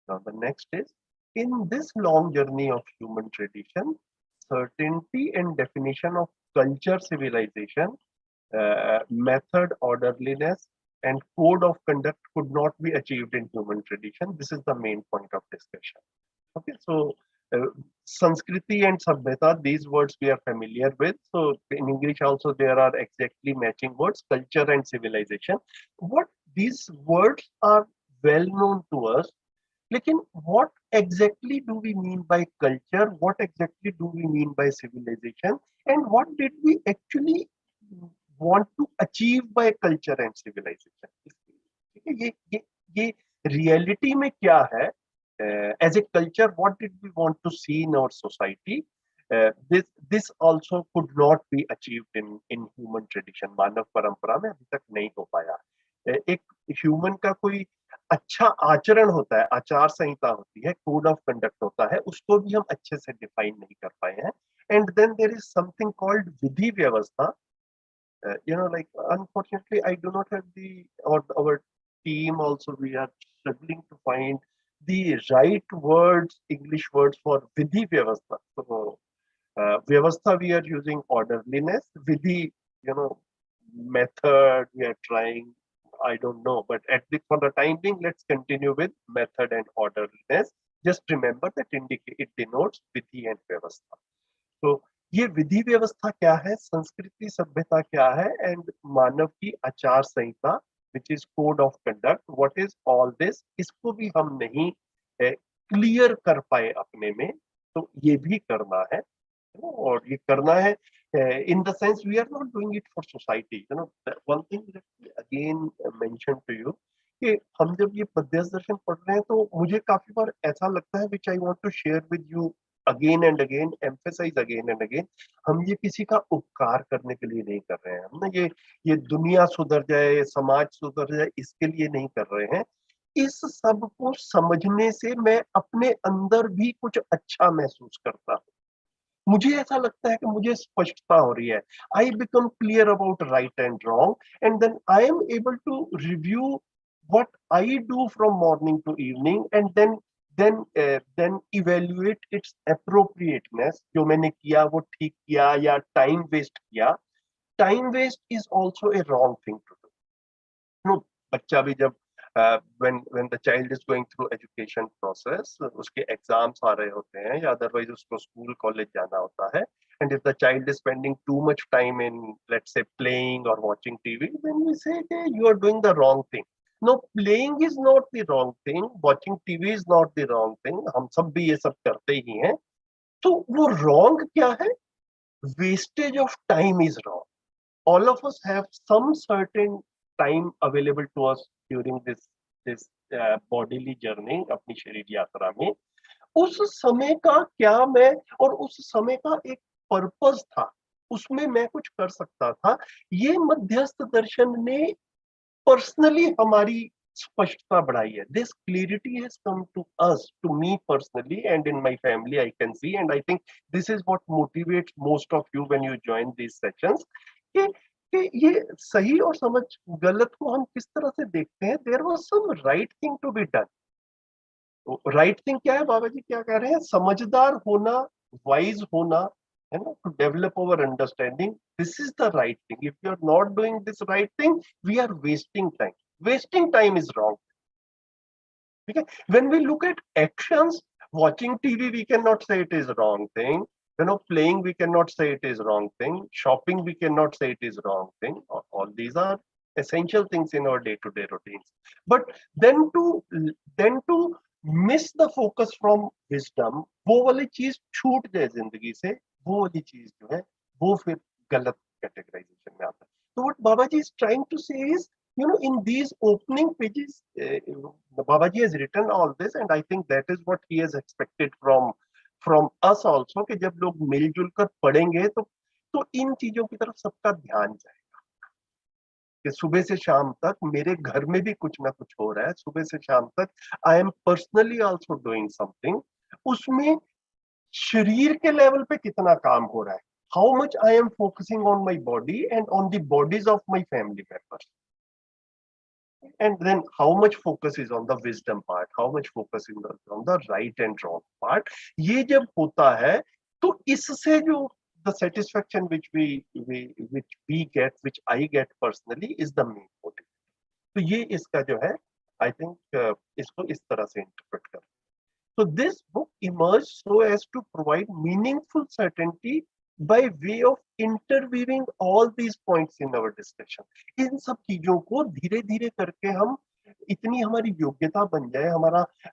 Now the next is, in this long journey of human tradition, certainty and definition of culture, civilization, method, orderliness, and code of conduct could not be achieved in human tradition. This is the main point of discussion. Okay, so Sanskriti and Sabhyata, these words we are familiar with. So in English also there are exactly matching words, culture and civilization. What these words are well known to us. Lekin what exactly do we mean by culture? What exactly do we mean by civilization? And what did we actually want to achieve by culture and civilization? ये reality में क्या है? As a culture, what did we want to see in our society? This also could not be achieved in human tradition. मानव परंपरा में अभी तक नहीं हो पाया. एक human का कोई अच्छा आचरण होता है, आचार संहिता होती है, कोड ऑफ कंडक्ट होता है, उसको भी हम अच्छे से डिफाइन नहीं कर पाए हैं. And then there is something called विधि व्यवस्था. Like unfortunately I do not have our team also, we are struggling to find the right words, English words for Vidhi Vyavastha. So, Vyavastha, we are using orderliness. Vidhi, method, we are trying, I don't know. But for the time being, let's continue with method and orderliness. Just remember that it denotes Vidhi and Vyavastha. तो ये विधि व्यवस्था क्या है, संस्कृति सभ्यता क्या है, and मानव की आचार संहिता which is code of conduct, what is all this, इसको भी हम नहीं क्लियर कर पाए अपने में, तो ये भी करना है, और ये करना है in the sense we are not doing it for society. One thing that again mention to you कि हम जब ये मध्यस्थ दर्शन पढ़ रहे हैं तो मुझे काफी बार ऐसा लगता है which I want to share with you again and again, emphasize again and again, हम ये किसी का उपकार करने के लिए नहीं कर रहे हैं, हम ना ये दुनिया सुधर जाए, समाज सुधर जाए, इसके लिए नहीं कर रहे हैं। इस सब को समझने से मैं अपने अंदर भी कुछ अच्छा महसूस करता हूँ, मुझे ऐसा लगता है कि मुझे स्पष्टता हो रही है, I become clear about right and wrong, and then I am able to review what I do from morning to evening, and then evaluate its appropriateness, जो मैंने किया वो ठीक किया या टाइम वेस्ट किया। Time waste is also a wrong thing to do. बच्चा भी जब when the child is going through education process, उसके एग्जाम्स आ रहे होते हैं या अदरवाइज उसको स्कूल कॉलेज जाना होता है, and if the child is spending too much time in, let's say, playing or watching TV, then we say okay, you are doing the wrong thing. No, playing is not the wrong thing, watching TV is not the wrong thing, हम सब भी ये सब करते ही हैं। तो वो wrong क्या है? Wastage of time is wrong. All of us have some certain time available to us during this bodily journey, अपनी शरीर यात्रा में। उस समय का क्या मैं, और उस समय का एक पर्पस था, उसमें मैं कुछ कर सकता था। ये मध्यस्थ दर्शन ने पर्सनली हमारी स्पष्टता बढ़ाई है। This clarity has come to us, to me personally and in my family, I can see, and I think this is what motivates most of you when you join these sessions, कि ये सही और समझ गलत को हम किस तरह से देखते हैं। There was some right thing to be done. Right thing क्या है, बाबा जी क्या कह रहे हैं? समझदार होना, वाइज होना, है ना, to develop our understanding, this is the right thing. If you are not doing this right thing, we are wasting time. Wasting time is wrong, ठीक है। When we look at actions, watching TV, we cannot say it is wrong thing. Playing, we cannot say it is wrong thing. Shopping, we cannot say it is wrong thing. All these are essential things in our day-to-day routines. But then to miss the focus from wisdom, वो वाली चीज छूट जाए जिंदगी से, वो वाली चीज जो है वो फिर गलत कैटेगराइजेशन में आता है। So what Babaji is trying to say is, in these opening pages, Babaji has written all this, and I think that is what he has expected from us also, कि जब लोग मिलजुल कर पढ़ेंगे तो इन चीजों की तरफ सबका ध्यान जाएगा कि सुबह से शाम तक मेरे घर में भी कुछ ना कुछ हो रहा है, सुबह से शाम तक I am personally also doing something. उसमें शरीर के लेवल पे कितना काम हो रहा है, how much I am focusing on my body and on the bodies of my family members, and then how much focus is on the wisdom part, how much focus is on the right and wrong part। ये जब होता है तो इससे जो the satisfaction which we get, which I get personally, is the main motive। तो ये इसका जो है, I think इसको इस तरह से इंटरप्रेट कर। So this book emerged so as to provide meaningful certainty by way of interweaving all these points in our discussion। इन सब चीजों को धीरे धीरे करके हम, इतनी हमारी योग्यता बन जाए,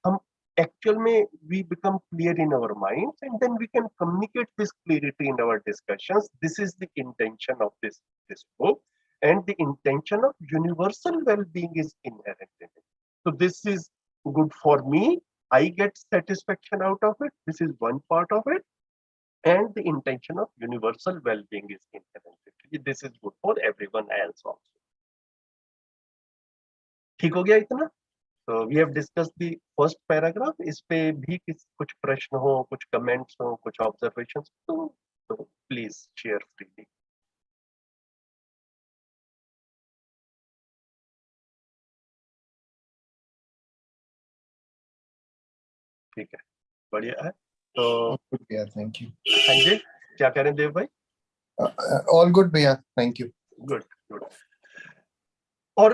हम एक्चुअल में we become clear in our minds, and then we can communicate this clarity in our discussions। This is the intention of this book, and the intention of universal well-being is inherent in it। So this is good for me, I get satisfaction out of it, this is one part of it, and the intention of universal well-being is inherent। This is good for everyone else also। ठीक हो गया इतना? So we have discussed the first paragraph। इस पे भी कुछ प्रश्न हो, कुछ कमेंट्स हो, कुछ ऑब्जर्वेशंस, तो प्लीज शेयर फ्रीली। ठीक है, बढ़िया है। तो Good, भैया, thank you. हाँ जी, क्या करें देव भाई? All good, भैया, thank you. Good, good. और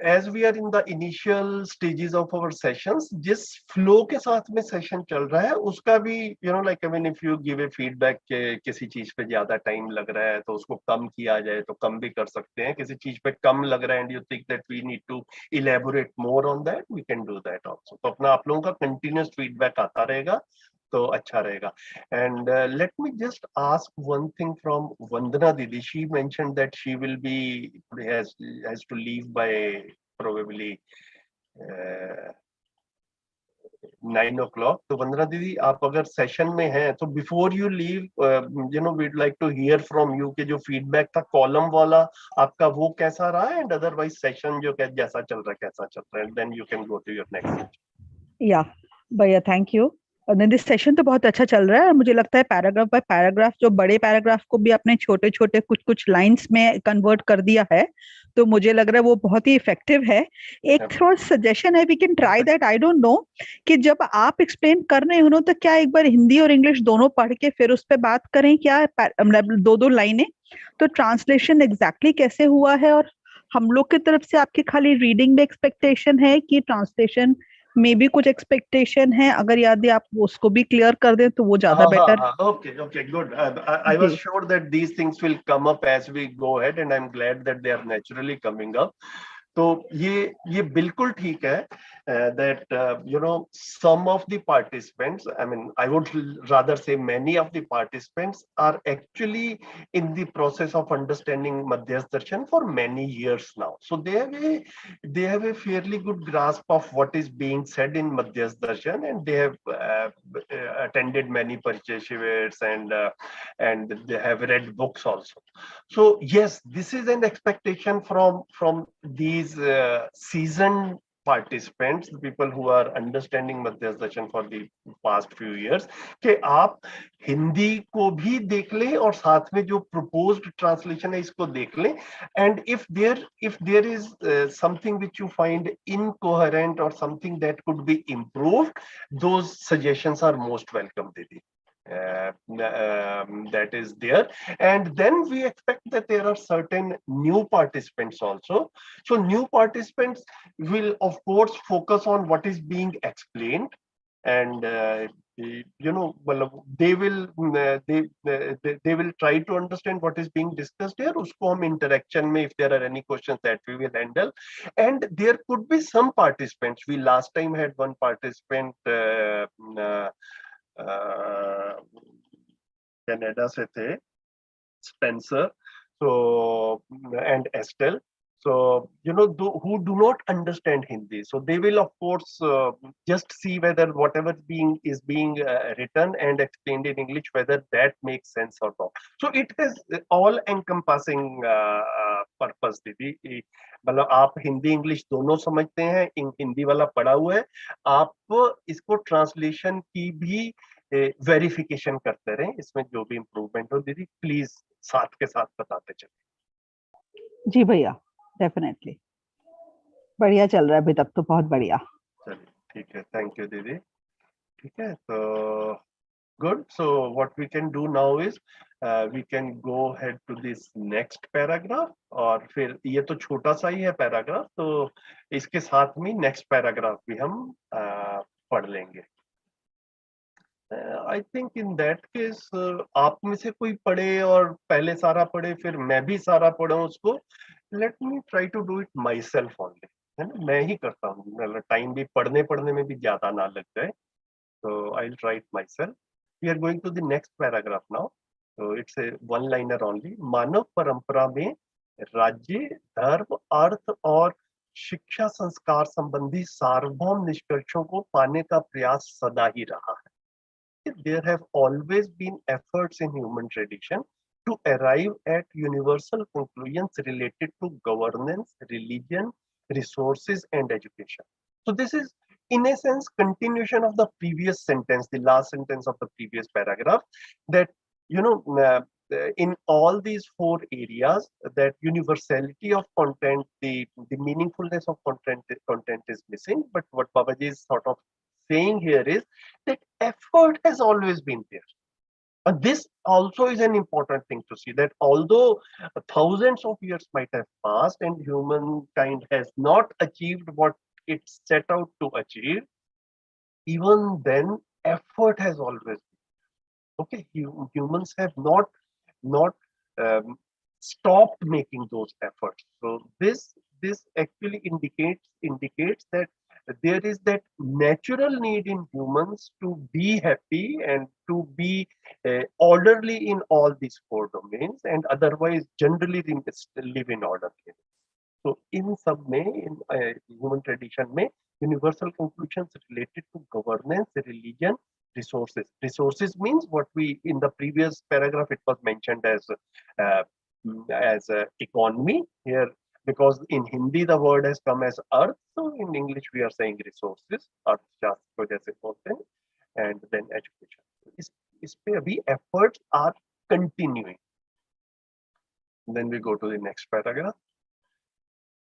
as we are in the initial stages of our sessions, जिस flow के साथ में session चल रहा है उसका भी if you give a feedback के किसी चीज पे ज्यादा time लग रहा है तो उसको कम किया जाए तो कम भी कर सकते हैं, किसी चीज पे कम लग रहा है and you think that we need to elaborate more on that, we can do that also. तो अपना आप लोगों का continuous feedback आता रहेगा तो अच्छा रहेगा. And let me just ask one thing from Vandana Didi. She mentioned that she will be has to leave by probably 9 o'clock. तो वंदना दीदी आप अगर सेशन में हैं तो before you leave we'd like to hear from you कि जो feedback था कॉलम वाला आपका वो कैसा रहा है, एंड अदरवाइज सेशन जो जैसा चल रहा है कैसा चल रहा है, then you can go to your next. या भैया थैंक यू. दिस सेशन तो बहुत अच्छा चल रहा है और मुझे लगता है पैराग्राफ बाय पैराग्राफ जो बड़े पैराग्राफ को भी आपने छोटे छोटे कुछ कुछ लाइंस में कन्वर्ट कर दिया है, तो मुझे लग रहा है वो बहुत ही इफेक्टिव है. एक थोड़ा सजेशन है, we can try that. I don't know कि जब आप एक्सप्लेन कर रहे हो ना तो क्या एक बार हिंदी और इंग्लिश दोनों पढ़ के फिर उस पर बात करें क्या, मतलब दो लाइनें, तो ट्रांसलेशन एग्जैक्टली कैसे हुआ है और हम लोग की तरफ से आपकी खाली रीडिंग में एक्सपेक्टेशन है कि ट्रांसलेशन में भी कुछ एक्सपेक्टेशन है, अगर यदि आप उसको भी क्लियर कर दें तो वो ज्यादा better. Okay, good. I was sure that these things will come up as we go ahead and I'm glad that they are naturally coming up. तो ये बिल्कुल ठीक है that some of the participants, I mean I would rather say many of the participants are actually in the process of understanding Madhyas Darshan for many years now, so they have a fairly good grasp of what is being said in Madhyas Darshan, and they have attended many Parichaya Shivers and they have read books also. So yes, this is an expectation from these seasoned participants, the people who are understanding Madhyas Darshan for the past few years, कि आप हिंदी को भी देख लें और साथ में जो proposed translation है इसको देख लें, and if there is something which you find incoherent or something that could be improved, those suggestions are most welcome, Didi. That is there, and then we expect that there are certain new participants also. So new participants will of course focus on what is being explained, and they will try to understand what is being discussed here. Usko hum interaction mein, if there are any questions, that we will handle. And there could be some participants, we last time had one participant Canada से थे, Spencer, so and Estelle, so who do not understand Hindi, so they will of course just see whether whatever is being written and explained in English, whether that makes sense or not. So it has all encompassing purpose, दीदी. मतलब आप Hindi English दोनों समझते हैं, हिंदी वाला पढ़ा हुआ है, आप इसको ट्रांसलेशन की भी वेरिफिकेशन करते रहें, इसमें जो भी इम्प्रूवमेंट हो दीदी प्लीज साथ के साथ बताते चलिए. जी भैया, डेफिनेटली बढ़िया चल रहा है अभी तक तो, बहुत बढ़िया. चलिए ठीक है, थैंक यू दीदी. ठीक है, तो good. So what we can do now is we can go head to this next paragraph, और फिर ये तो छोटा सा ही है पैराग्राफ, तो इसके साथ में नेक्स्ट पैराग्राफ भी हम पढ़ लेंगे. I think in that case आप में से कोई पढ़े और पहले सारा पढ़े फिर मैं भी सारा पढ़ूं उसको. Let me try to do it myself only, है ना, मैं ही करता हूँ, टाइम भी पढ़ने में भी ज्यादा ना लग जाए, तो I will try it myself. We are going to the next paragraph now. तो it's a one liner only. मानव परंपरा में राज्य, धर्म, अर्थ और शिक्षा संस्कार संबंधी सार्वभौम निष्कर्षों को पाने का प्रयास सदा ही रहा है. There have always been efforts in human tradition to arrive at universal conclusions related to governance, religion, resources, and education. So this is, in a sense, continuation of the previous sentence, the last sentence of the previous paragraph, that in all these four areas, that universality of content, the meaningfulness of content is missing. But what Babaji is sort of saying here is that effort has always been there. This also is an important thing to see, that although thousands of years might have passed and humankind has not achieved what it set out to achieve, even then effort has always been. Okay, humans have not stopped making those efforts. So this actually indicates that there is that natural need in humans to be happy and to be orderly in all these four domains, and otherwise generally live in order. So in सब में in human tradition में universal conclusions related to governance, religion, resources. Resources means what we in the previous paragraph it was mentioned uh, as economy here, because in Hindi the word has come as earth, so in English we are saying resources, अर्थशास्त्र को जैसे बोलते हैं, and then education. इस पे अभी efforts are continuing. Then we go to the next paragraph.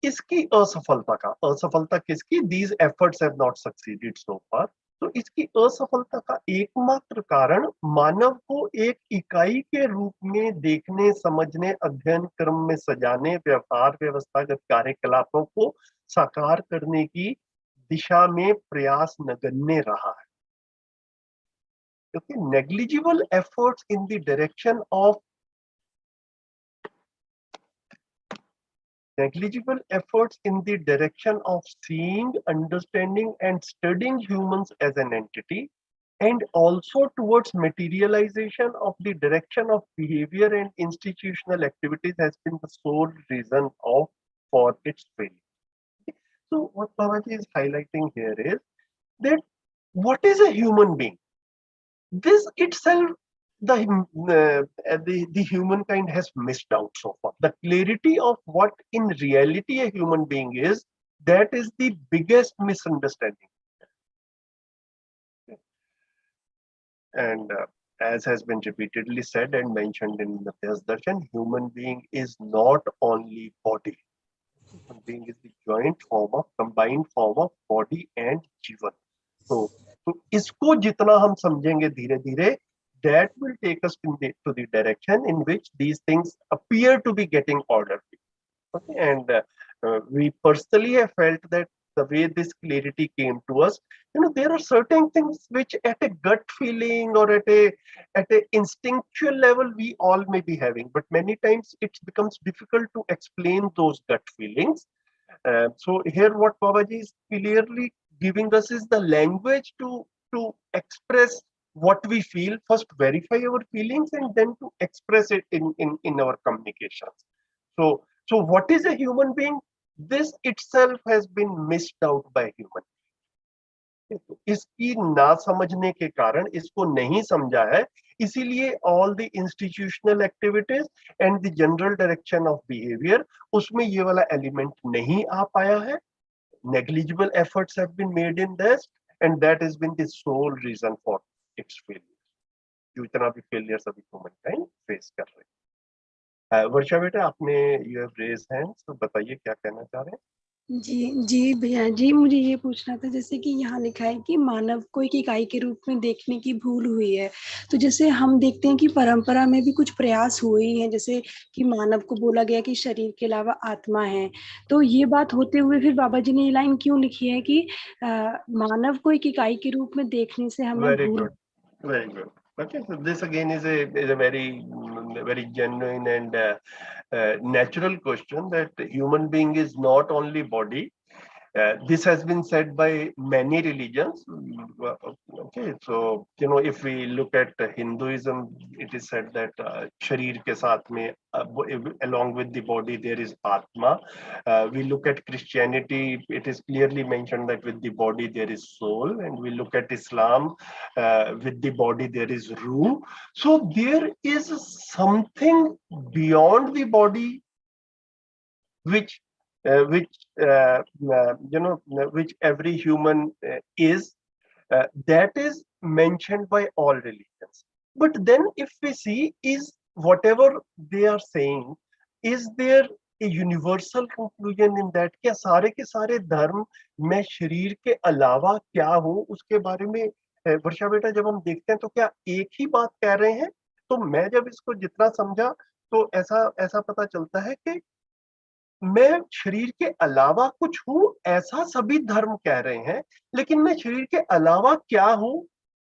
इसकी असफलता किसकी? These efforts have not succeeded so far. तो इसकी असफलता का एकमात्र कारण मानव को एक इकाई के रूप में देखने, समझने, अध्ययन क्रम में सजाने, व्यवहार व्यवस्थागत कार्यकलापों को साकार करने की दिशा में प्रयास नगण्य रहा है. क्योंकि negligible efforts in the direction of seeing, understanding, and studying humans as an entity, and also towards materialization of the direction of behavior and institutional activities has been the sole reason for its failure. So what Babaji is highlighting here is that what is a human being? This itself the humankind has missed out so far. The clarity of what in reality a human being is, that is the biggest misunderstanding. And as has been repeatedly said and mentioned in the Darshan, human being is not only body. Human being is the combined form of body and jivan. So इसको जितना हम समझेंगे धीरे धीरे, that will take us to the direction in which these things appear to be getting ordered. Okay, and we personally have felt that the way this clarity came to us, there are certain things which at a gut feeling or at a instinctual level we all may be having, but many times it becomes difficult to explain those gut feelings. So here what Babaji is clearly giving us is the language to express what we feel, first verify our feelings and then to express it in our communications. So what is a human being? This itself has been missed out by human. इसकी ना समझने के कारण, इसको नहीं समझा है, इसीलिए all the institutional activities and the general direction of behavior उसमें ये वाला element नहीं आ पाया है. Negligible efforts have been made in this, and that has been the sole reason for its failure. जो इतना भी failures अभी humankind face कर रहे हैं. वर्षा बेटा, आपने you have raised hands, तो बताइए क्या कहना चाह रहे हैं. जी भैया जी, मुझे ये पूछना था, जैसे कि यहाँ लिखा है कि मानव को एक इकाई के रूप में देखने की भूल हुई है. तो जैसे हम देखते हैं कि परंपरा में भी कुछ प्रयास हुए हैं, जैसे कि मानव को बोला गया कि शरीर के अलावा आत्मा है. तो ये बात होते हुए फिर बाबा जी ने ये लाइन क्यों लिखी है कि मानव को एक इकाई के रूप में देखने से हमें Very good. Okay, so this again is a very genuine and natural question, that human being is not only body. This has been said by many religions. Okay, so if we look at Hinduism, it is said that sharir ke saath mein, along with the body there is atma. We look at Christianity, it is clearly mentioned that with the body there is soul, and we look at Islam, with the body there is ruh. So there is something beyond the body which every human is, that is mentioned by all religions. But then if we see, is whatever they are saying, is there a universal conclusion in that क्या सारे के सारे धर्म मैं शरीर के अलावा क्या हूँ उसके बारे में वर्षा बेटा जब हम देखते हैं तो क्या एक ही बात कह रहे हैं? तो मैं जब इसको जितना समझा तो ऐसा ऐसा पता चलता है कि मैं शरीर के अलावा कुछ हूं ऐसा सभी धर्म कह रहे हैं, लेकिन मैं शरीर के अलावा क्या हूं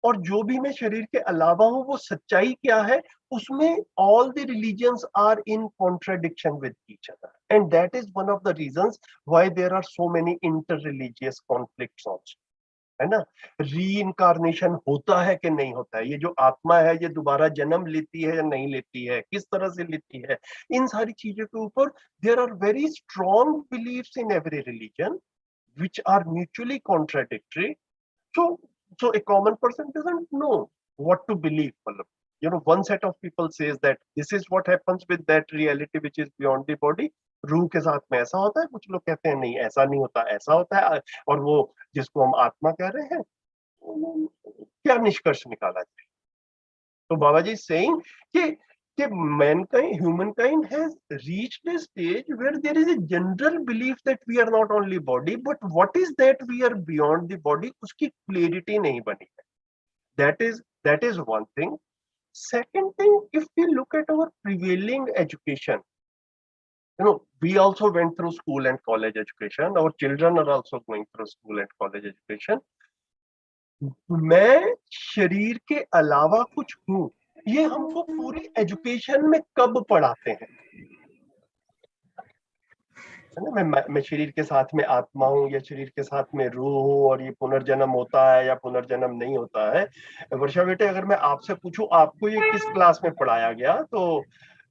और जो भी मैं शरीर के अलावा हूं वो सच्चाई क्या है, उसमें all the religions are in contradiction with each other and that is one of the reasons why there are so many inter religious conflicts also, है ना? री-इनकारनेशन होता है कि नहीं होता है, ये जो आत्मा है ये दोबारा जन्म लेती है या नहीं लेती है, किस तरह से लेती है, इन सारी चीजों के ऊपर there are very strong beliefs in every religion which are mutually contradictory. So a common person doesn't know what to believe. You know, one set of people says that this is what happens with that reality which is beyond the body. रूह के साथ में ऐसा होता है, कुछ लोग कहते हैं नहीं ऐसा नहीं होता, ऐसा होता है, और वो जिसको हम आत्मा कह रहे हैं क्या निष्कर्ष निकाला जाए? तो बाबा जी सेइंग कि mankind, humankind has reached a stage where there is a general belief that we are not only body, but what is that we are beyond the body, उसकी clarity नहीं बनी है. That is one thing. Second thing, if we look at our prevailing education, you know, we also went through school and college education. Our children are also going through school and college education. मैं शरीर के अलावा कुछ हूं, ये हमको पूरी education में कब पढ़ाते हैं? है ना, मैं शरीर के साथ में आत्मा हूँ या शरीर के साथ में रूह हूँ और ये पुनर्जन्म होता है या पुनर्जन्म नहीं होता है। वर्षा बेटे अगर मैं आपसे पूछूं आपको ये किस क्लास में पढ़ाया गया, तो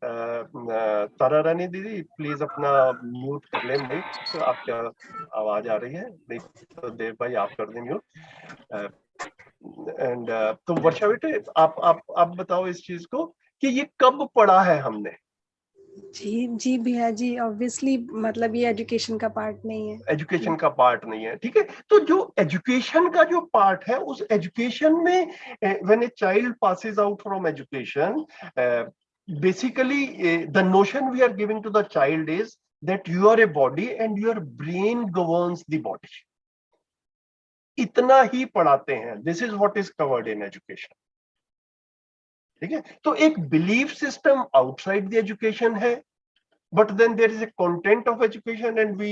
तारा रानी दीदी प्लीज अपना म्यूट कर ले माइक, तो आपका आवाज आ रही है, नहीं तो देव भाई आप कर दें म्यूट। एंड तो वर्षा बेटे आप बताओ इस चीज को कि ये कब पढ़ा है हमने? जी भैया जी, ऑब्वियसली मतलब ये एजुकेशन का पार्ट नहीं है, एजुकेशन का पार्ट नहीं है, ठीक है। तो जो एजुकेशन का जो पार्ट है उस एजुकेशन में when a child passes out from education, basically the notion we are giving to the child is that you are a body and your brain governs the body. इतना ही पढ़ाते हैं, this is what is covered in education, ठीक है। तो एक belief system outside the education है, but then there is a content of education and we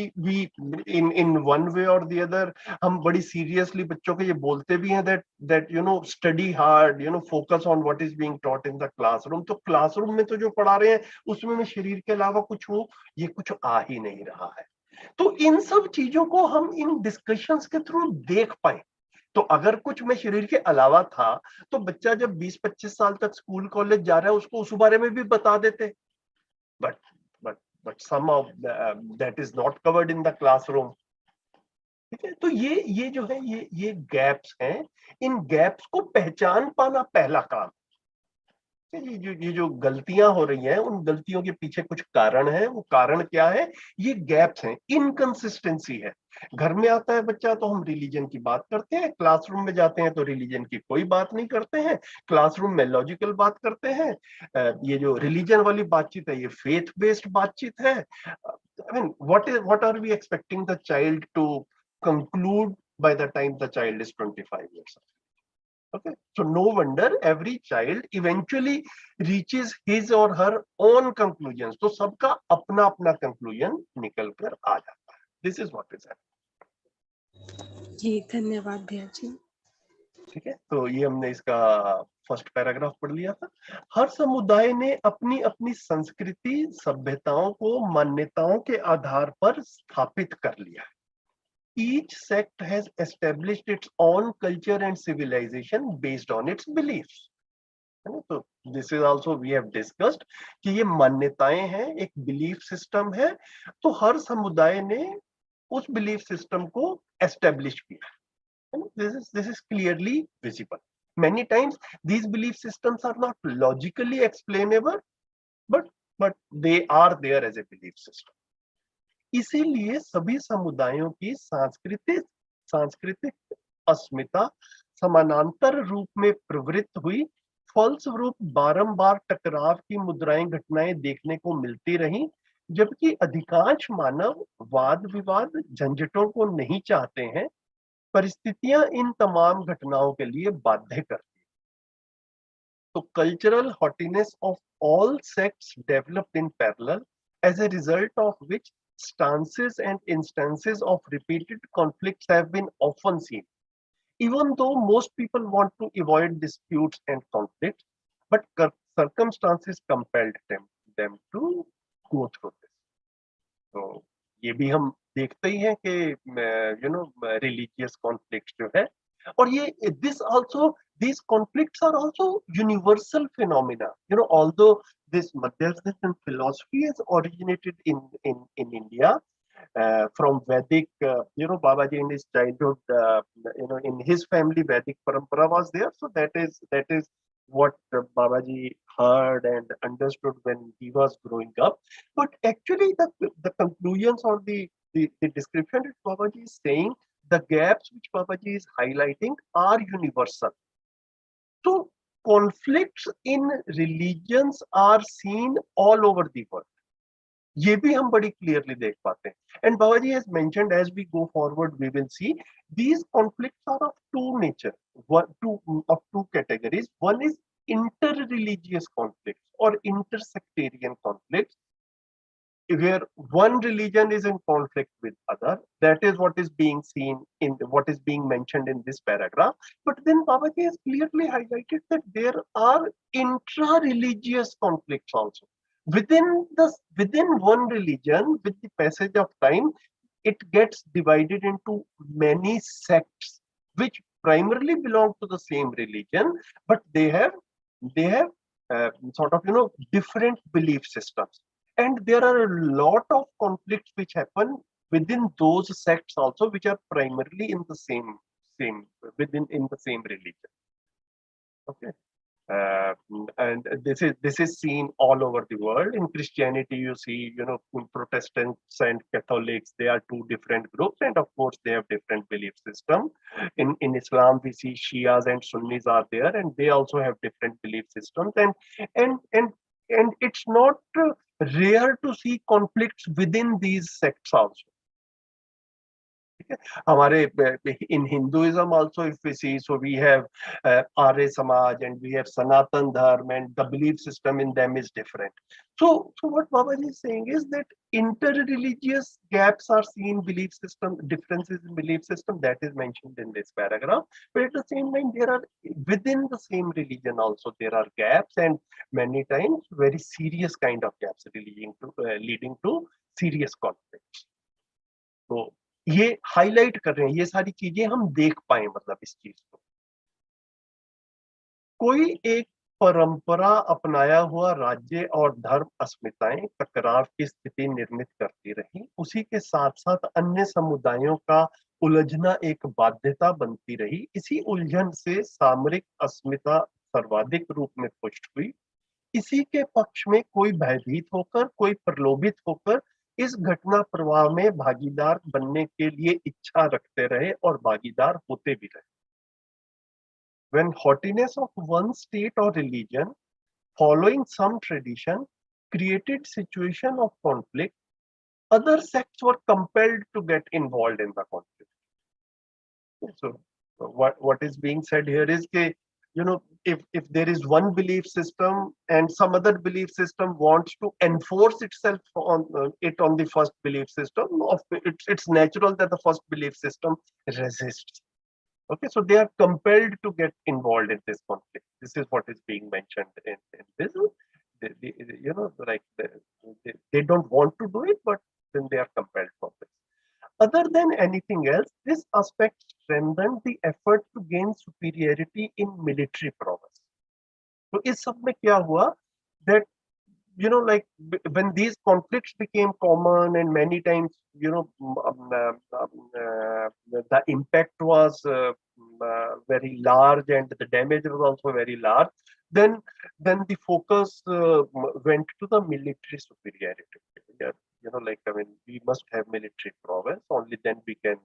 in one way or the other हम बड़ी seriously बच्चों को ये बोलते भी हैं that you know study hard, you know focus on what is being taught in the classroom। तो classroom में तो जो पढ़ा रहे हैं उसमें मैं शरीर के अलावा कुछ हूँ, ये कुछ आ ही नहीं रहा है। तो इन सब चीजों को हम इन डिस्कशंस के थ्रू देख पाए, तो अगर कुछ मैं शरीर के अलावा था तो बच्चा जब 20-25 साल तक स्कूल कॉलेज जा रहा है उसको उस बारे में भी बता देते, but some of that is not covered in the classroom, ठीक है। तो ये जो है ये गैप्स हैं, इन गैप्स को पहचान पाना पहला काम। ये जो गलतियां हो रही हैं उन गलतियों के पीछे कुछ कारण है, वो कारण क्या है? ये गैप्स हैं, इनकंसिस्टेंसी है। घर में आता है बच्चा तो हम रिलीजन की बात करते हैं, क्लासरूम में जाते हैं तो रिलीजन की कोई बात नहीं करते हैं, क्लासरूम में लॉजिकल बात करते हैं। ये जो रिलीजन वाली बातचीत है ये फेथ बेस्ड बातचीत है। I mean what are we expecting the child to conclude by the time the child is 25 years old? Okay, so no wonder every child eventually reaches his or her own conclusions. तो सबका अपना अपना conclusion निकल कर आ जाता है। This is what is happening। जी धन्यवाद भैया जी। ठीक है, तो ये हमने इसका फर्स्ट पैराग्राफ पढ़ लिया था। हर समुदाय ने अपनी अपनी संस्कृति सभ्यताओं को मान्यताओं के आधार पर स्थापित कर लिया है। Each sect has established its own culture and civilization based on its beliefs। तो this is also we have discussed कि ये मान्यताएं हैं, एक बिलीफ सिस्टम है, तो हर समुदाय ने उस बिलीफ सिस्टम को एस्टेब्लिश किया है। This is clearly visible। Many times these belief systems are not logically explainable, but they are there as a belief system। इसीलिए सभी समुदायों की सांस्कृतिक अस्मिता समानांतर रूप में प्रवृत्त हुई, फलस्वरूप बारंबार टकराव की मुद्राएं घटनाएं देखने को मिलती रहीं, जबकि अधिकांश मानव वाद विवाद झंझटों को नहीं चाहते हैं, परिस्थितियां इन तमाम घटनाओं के लिए बाध्य करती हैं। तो cultural haughtiness of all sects developed in parallel, as a result of which stances and instances of repeated conflicts have been often seen. Even though most people want to avoid disputes and conflicts, but circumstances compelled them to go through this. तो ये भी हम देखते ही हैं कि religious conflict जो है, और ये these conflicts are also universal phenomena. Although this Madhyastin philosophy has originated in India, from Vedic, Babaji in his childhood, in his family, Vedic parampara was there. So that is what Babaji heard and understood when he was growing up. But actually, the conclusions or the description that Babaji is saying, the gaps which Babaji is highlighting are universal. So conflicts in religions are seen all over the world. ये भी हम बड़ी clearly देख पाते हैं. And Babaji has mentioned, as we go forward, we will see these conflicts are of two nature, of two categories. One is inter-religious conflicts or intersectarian conflicts, where one religion is in conflict with other. That is what is being seen in what is being mentioned in this paragraph. But then Babaji has clearly highlighted that there are intra-religious conflicts also. Within one religion, with the passage of time, it gets divided into many sects which primarily belong to the same religion, but they have different belief systems. And there are a lot of conflicts which happen within those sects also, which are primarily in the same religion. Okay. And this is seen all over the world. In Christianity, you see, Protestants and Catholics, they are two different groups, and of course they have different belief system. In Islam, we see Shias and Sunnis are there, and they also have different belief systems. And it's not rare to see conflicts within these sects also. In Hinduism also, if we see, so we have Arya Samaj and we have Sanatan Dharma, and the belief system in them is different. So what Babaji is saying is that inter-religious gaps are seen, belief system differences in belief system, that is mentioned in this paragraph. But at the same time, there are within the same religion also there are gaps, and many times very serious kind of gaps leading to serious conflicts. So ये highlight कर रहे हैं, ये सारी चीजें हम देख पाए, मतलब इस चीज को. कोई एक परंपरा अपनाया हुआ राज्य और धर्म अस्मिताएं टकराव की स्थिति निर्मित करती रही, उसी के साथ साथ अन्य समुदायों का उलझना एक बाध्यता बनती रही. इसी उलझन से सामरिक अस्मिता सर्वाधिक रूप में पुष्ट हुई. इसी के पक्ष में कोई भयभीत होकर, कोई प्रलोभित होकर इस घटना प्रवाह में भागीदार बनने के लिए इच्छा रखते रहे और भागीदार होते भी रहे. When haughtiness of one state or religion following some tradition created situation of conflict, other sects were compelled to get involved in the conflict. So what is being said here is that, if there is one belief system and some other belief system wants to enforce itself on the first belief system, it's natural that the first belief system resists. Okay, so they are compelled to get involved in this conflict. This is what is being mentioned in this. They don't want to do it, but then they are compelled for this. Other than anything else, this aspect strengthened the effort to gain superiority in military prowess. So इस सब में क्या हुआ that when these conflicts became common and many times the impact was very large and the damage was also very large, then the focus went to the military superiority. We must have military prowess, only then we can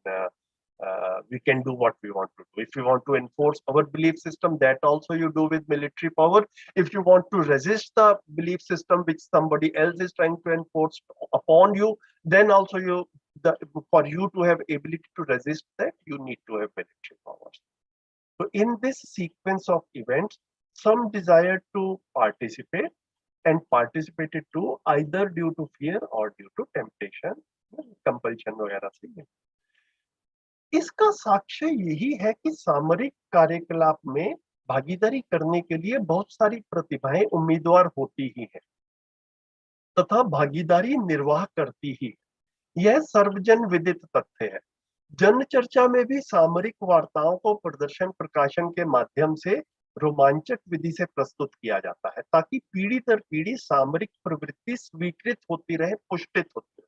we can do what we want to do. If you want to enforce our belief system, that also you do with military power. If you want to resist the belief system which somebody else is trying to enforce upon you, then also for you to have ability to resist that, you need to have military powers. So in this sequence of events, some desired to participate and participated to either due to fear or due to temptation, compulsion वगैरह से. इसका साक्ष्य यही है कि सामरिक कार्यकलाप में भागीदारी करने के लिए बहुत सारी प्रतिभाएं उम्मीदवार होती ही हैं तथा भागीदारी निर्वाह करती ही. यह सर्वजन विदित तथ्य है. जन चर्चा में भी सामरिक वार्ताओं को प्रदर्शन प्रकाशन के माध्यम से रोमांचक विधि से प्रस्तुत किया जाता है ताकि पीढ़ी दर पीढ़ी सामरिक प्रवृत्ति स्वीकृत होती रहे, पुष्टित होती रहे.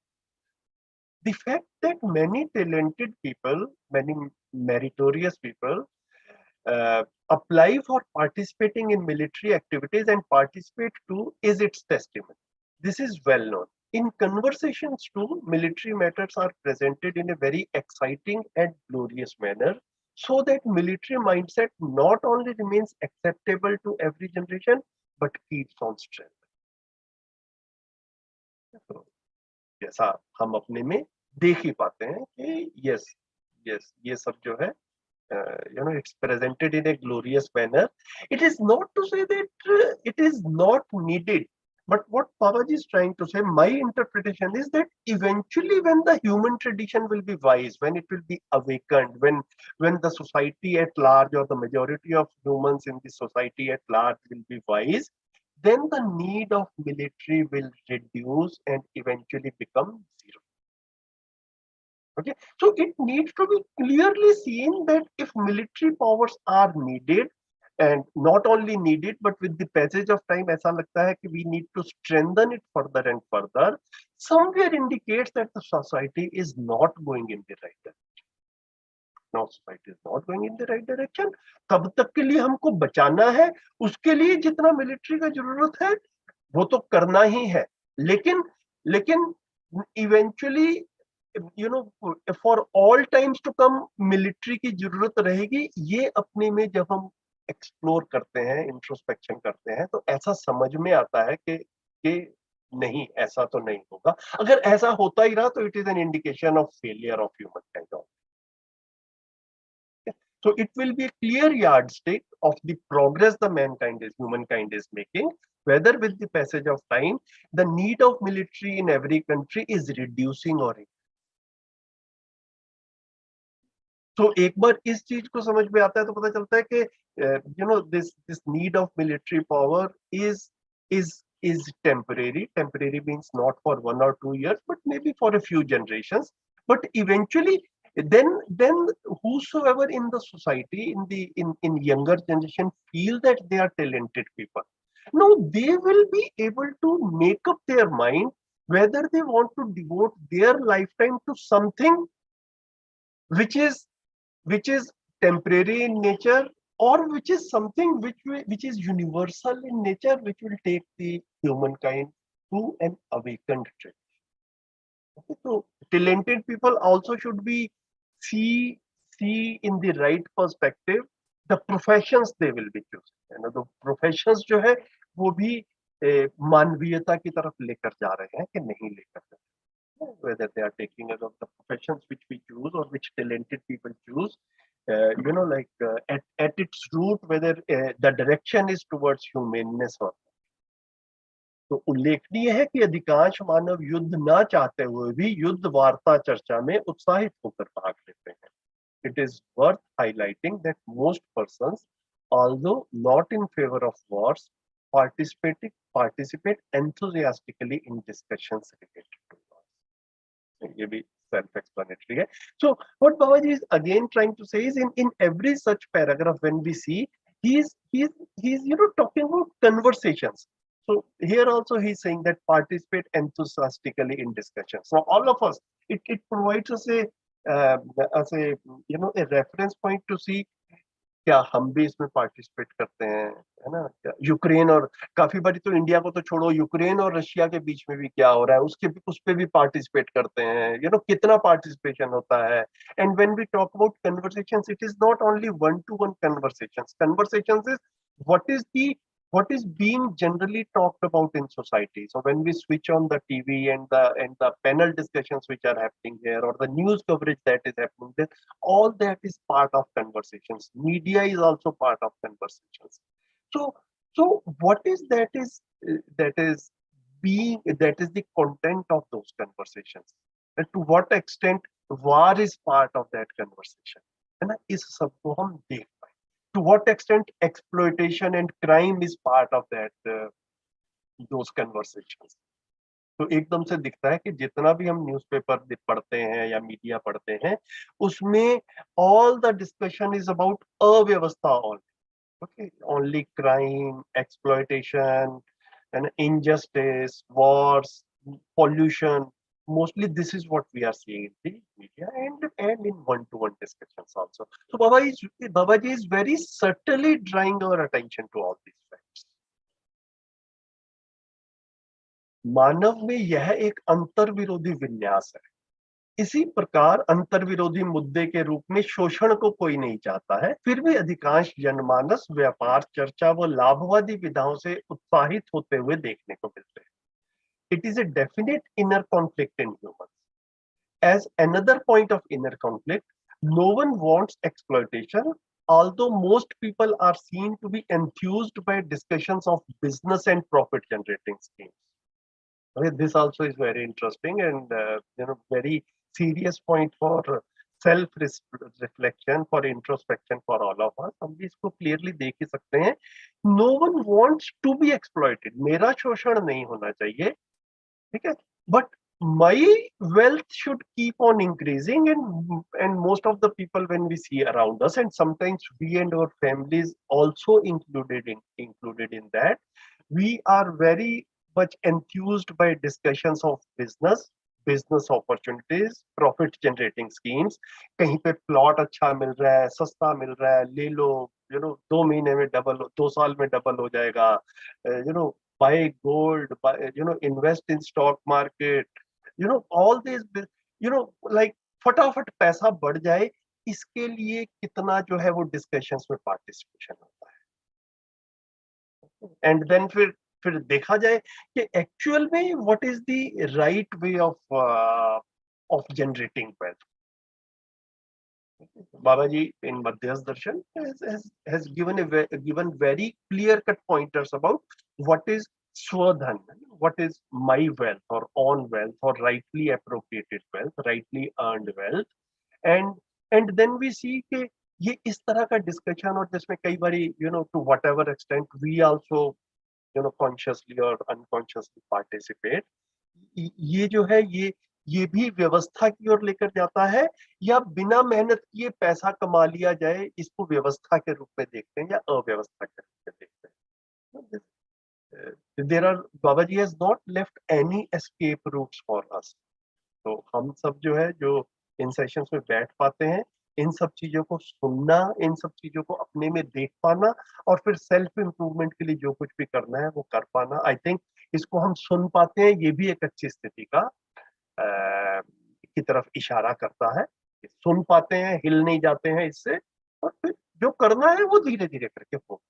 The fact that many talented people, many meritorious people apply for participating in military activities and participate too is its testimony. This is well known. In conversations too, military matters are presented in a very exciting and glorious manner so that military mindset not only remains acceptable to every generation but keeps on strength. So, जैसा हम अपने में देख ही पाते हैं कि yes ये सब जो है it's presented in a glorious manner. It is not to say that it is not needed, but what Babaji is trying to say, my interpretation is that eventually when the human tradition will be wise, when it will be awakened, when the society at large or the majority of humans in the society at large will be wise, then the need of military will reduce and eventually become zero. Okay, so it needs to be clearly seen that if military powers are needed, and not only needed, but with the passage of time, ऐसा लगता है कि we need to strengthen it further and further, somewhere indicates that the society is not going in the right direction. No, society is not going in the right direction. तब तक के लिए हमको बचाना है, उसके लिए जितना मिलिट्री का जरूरत है वो तो करना ही है, लेकिन eventually for all times to come military की जरूरत रहेगी. ये अपने में जब हम एक्सप्लोर करते हैं, इंट्रोस्पेक्शन करते हैं, तो ऐसा समझ में आता है कि नहीं, ऐसा तो नहीं होगा. अगर ऐसा होता ही रहा तो it is an indication of failure of human kind. So it will be a clear yardstick of the progress the humankind is making, whether with the passage of time the need of military in every country is reducing or increasing. तो एक बार इस चीज को समझ में आता है तो पता चलता है कि this need of military power is temporary. Temporary means not for 1 or 2 years, but maybe for a few generations. But eventually, then whosoever in the society, in younger generation, feel that they are talented people, no, they will be able to make up their mind whether they want to devote their lifetime to something which is temporary in nature, or which is something which is universal in nature, which will take the humankind to an awakened state. Okay, so talented people also should be see in the right perspective the professions they will be choosing. The professions जो है वो भी मानवीयता की तरफ लेकर जा रहे हैं कि नहीं लेकर जा रहे हैं. Whether they are taking up the professions which we choose or which talented people choose, at its root, whether the direction is towards humaneness or not. तो उल्लेखनीय है कि अधिकांश मानव युद्ध ना चाहते हुए भी युद्ध वार्ता चर्चा में उत्साहित होकर भाग लेते हैं. It is worth highlighting that most persons, although not in favor of wars, participate enthusiastically in discussions related to wars. ये भी self-explanatory है. So what Babaji is again trying to say is in every such paragraph when we see, he's talking about conversations. So here also he's saying that participate enthusiastically in discussions. So all of us, it provides us a reference point to see क्या हम भी इसमें participate करते हैं, है ना? Ukraine और काफी बारी तो इंडिया को तो छोड़ो, यूक्रेन और रशिया के बीच में भी क्या हो रहा है उस पे भी पार्टिसिपेट करते हैं, कितना पार्टिसिपेशन होता है। And when we talk about conversations, it is not only one to one conversations is what is the what is being generally talked about in society. So when we switch on the TV and the panel discussions which are happening here, or the news coverage that is happening there, all that is part of conversations. Media is also part of conversations. So what is that is the content of those conversations, and to what extent war is part of that conversation, है ना? इस सब को हम देख पाए। To what extent exploitation and crime is part of those conversations. तो एकदम से दिखता है कि जितना भी हम न्यूज़पेपर पढ़ते हैं या मीडिया पढ़ते हैं, उसमें all the discussion is about अव्यवस्था only crime, exploitation, and injustice, wars, pollution. Mostly this is what we are seeing in the media and in one-to-one discussions also. So Babaji is very subtly drawing our attention to all these facts. मानव में यह एक अंतर्विरोधी विन्यास है। इसी प्रकार अंतर्विरोधी मुद्दे के रूप में शोषण को कोई नहीं चाहता है, फिर भी अधिकांश जनमानस व्यापार, चर्चा व लाभवादी विधाओं से उत्साहित होते हुए देखने को मिलते हैं। It is a definite inner conflict in humans. As another point of inner conflict, no one wants exploitation, although most people are seen to be enthused by discussions of business and profit generating schemes. Okay, this also is very interesting and very serious point for self reflection, for introspection for all of us. हम भी इसको clearly देख ही सकते हैं। No one wants to be exploited. मेरा शोषण नहीं होना चाहिए, ठीक है? But my wealth should keep on increasing, and most of the people when we see around us, and sometimes we and our families also included in that, we are very much enthused by discussions of business opportunities, profit generating schemes. कहीं पे plot अच्छा मिल रहा है, सस्ता मिल रहा है, ले लो, 2 महीने में डबल, 2 साल में डबल हो जाएगा, buy gold, invest in stock market, all these, like फटाफट पैसा बढ़ जाए, इसके लिए कितना जो है वो डिस्कशंस में पार्टिसिपेशन होता है। एंड देन फिर देखा जाए कि एक्चुअल में what is the right way of generating wealth. Babaji in Madhyas Darshan has given very clear cut pointers about what is swadhan, what is my wealth or own wealth or rightly appropriated wealth, rightly earned wealth, and then we see कि ये इस तरह का discussion, और जिसमें कई बारी to whatever extent we also consciously or unconsciously participate, ये जो है ये भी व्यवस्था की ओर लेकर जाता है, या बिना मेहनत किए पैसा कमा लिया जाए, इसको व्यवस्था के रूप में देखते हैं या अव्यवस्था के रूप में देखते हैं। Babaji has not left any escape routes for us. तो हम सब जो है, जो इन सेशंस में बैठ पाते हैं, इन सब चीजों को सुनना, इन सब चीजों को अपने में देख पाना, और फिर सेल्फ इम्प्रूवमेंट के लिए जो कुछ भी करना है वो कर पाना, आई थिंक इसको हम सुन पाते हैं, ये भी एक अच्छी स्थिति का की तरफ इशारा करता है। सुन पाते हैं, हिल नहीं जाते हैं इससे, और फिर जो करना है वो धीरे धीरे करके हो।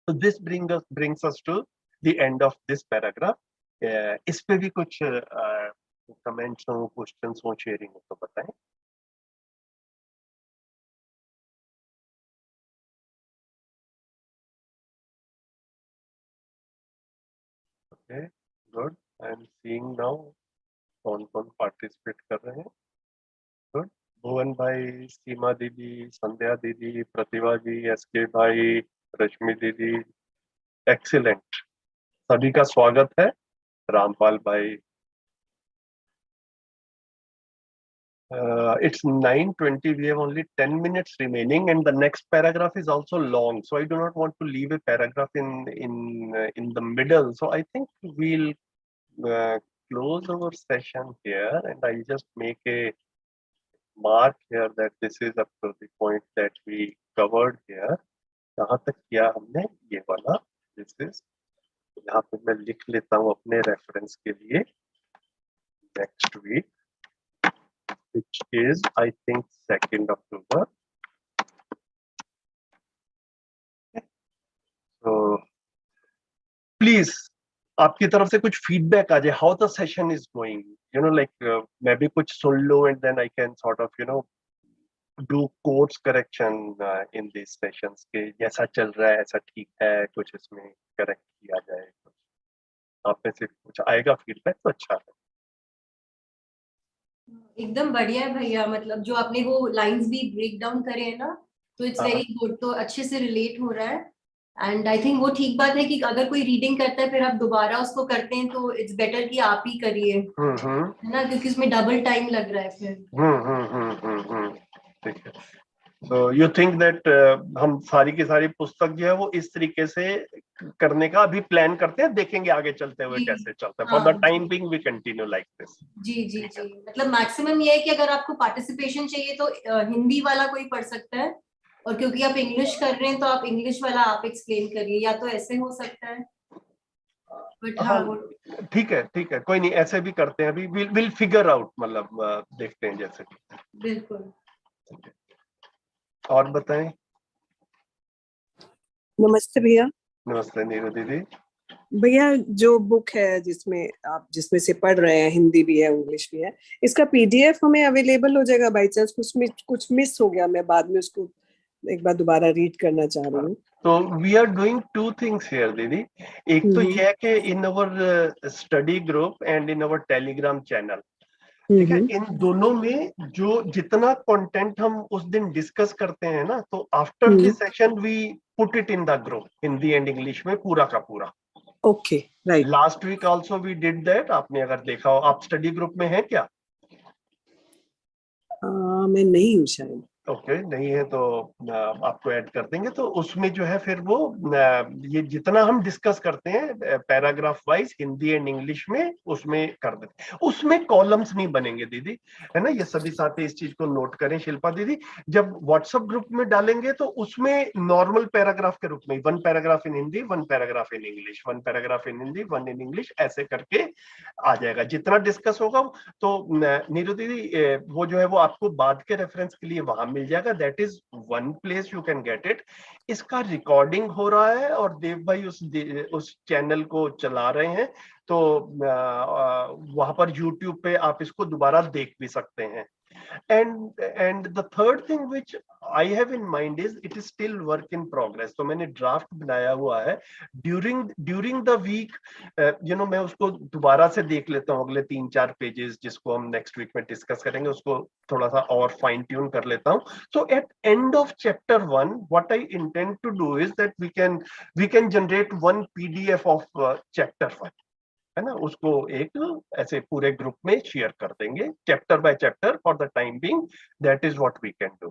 So this brings us to the end of this paragraph. इस पे भी कुछ कमेंट्स हो, क्वेश्चंस हो, शेयरिंग हो तो बताएं। Okay, good. I am seeing now कौन कौन पार्टिसिपेट कर रहे हैं। गुड। भुवन भाई, सीमा दीदी, संध्या दीदी, प्रतिभा जी, एसके भाई, रश्मि दीदी, एक्सीलेंट, सभी का स्वागत है। रामपाल भाई, it's 9:20. We have only 10 minutes remaining, and the next paragraph is also long. So I do not want to leave a paragraph in the middle. So I think we'll close our session here, and I'll just make a mark here that this is up to the point that we covered here. कहाँ तक किया हमने ये वाला, this is, यहाँ पे मैं लिख लेता हूँ अपने रेफरेंस के लिए, next week, which is I think 2nd October. So please आपकी तरफ से कुछ फीडबैक आ जाए, how the session is going, you know like मैं भी कुछ सुन लो and then I can sort of you know do course correction in this sessions के जैसा चल रहा है ऐसा ठीक है, कुछ इसमें करेक्ट किया जाए, कुछ आप में से कुछ आएगा फीडबैक तो अच्छा है। एकदम बढ़िया है भैया, मतलब जो आपने वो लाइंस भी ब्रेक डाउन करे हैं ना, तो इट्स वेरी गुड, तो अच्छे से रिलेट हो रहा है। एंड आई थिंक वो ठीक बात है कि अगर कोई रीडिंग करता है फिर आप दोबारा उसको करते हैं तो इट्स बेटर कि आप ही करिए, है ना, क्योंकि उसमें डबल टाइम लग रहा है फिर। ठीक है। So you think that हम सारी की सारी पुस्तक जो है वो इस तरीके से करने का अभी प्लान करते हैं, देखेंगे आगे चलते हुए कैसे चलता है। For the time being we continue like this. जी, मतलब मैक्सिमम ये है कि अगर आपको पार्टिसिपेशन चाहिए तो हिंदी वाला कोई पढ़ सकता है, और क्योंकि आप इंग्लिश कर रहे हैं तो आप इंग्लिश वाला आप एक्सप्लेन करिए, या तो ऐसे हो सकता है। बट हाँ, ठीक है, कोई नहीं, ऐसे भी करते हैं, अभी विल फिगर आउट, मतलब देखते हैं जैसे। बिल्कुल। और बताएं। नमस्ते भैया। नमस्ते नीरू दीदी। भैया जो बुक है जिसमें से पढ़ रहे हैं, हिंदी भी है इंग्लिश भी है, इसका पीडीएफ हमें अवेलेबल हो जाएगा? बाई चांस कुछ मिस हो गया, मैं बाद में उसको एक बार दोबारा रीड करना चाह रही हूँ। तो we are doing two things here दीदी। एक तो ये है कि in our study group and in our Telegram channel, ठीक है, इन दोनों में जो जितना कंटेंट हम उस दिन डिस्कस करते हैं ना, तो after this session we put it in the group, Hindi and English में पूरा का पूरा। Okay, right. Last week also we did that, आपने अगर देखा हो। आप स्टडी ग्रुप में हैं क्या? मैं नहीं हूँ शायद। ओके, नहीं है तो आपको ऐड कर देंगे। तो उसमें जो है फिर वो ये जितना हम डिस्कस करते हैं paragraph wise Hindi and English में, उसमें कर देते हैं। उसमें कॉलम्स नहीं बनेंगे दीदी, है ना, ये सभी साथी इस चीज को नोट करें। शिल्पा दीदी, जब व्हाट्सएप ग्रुप में डालेंगे तो उसमें नॉर्मल पैराग्राफ के रूप में 1 paragraph in Hindi, 1 paragraph in English, 1 paragraph in Hindi, 1 in English, ऐसे करके आ जाएगा। जितना डिस्कस होगा तो नीरू दीदी वो जो है वो आपको बाद के रेफरेंस के लिए वहां मिल जाएगा। That is one place you can get it. इसका रिकॉर्डिंग हो रहा है और देव भाई उस चैनल को चला रहे हैं, तो वहां पर यूट्यूब पे आप इसको दोबारा देख भी सकते हैं। And the third thing which I have in mind is it is still work in progress. तो मैंने ड्राफ्ट बनाया हुआ है। during the week मैं उसको दोबारा से देख लेता हूँ, अगले 3-4 पेजेस जिसको हम नेक्स्ट वीक में डिस्कस करेंगे, उसको थोड़ा सा और फाइन ट्यून कर लेता हूँ। So at end of chapter 1 what I intend to do is that we can generate one PDF of chapter 1, है ना, उसको एक ऐसे पूरे ग्रुप में शेयर कर देंगे chapter by chapter for the time being. That is what we can do.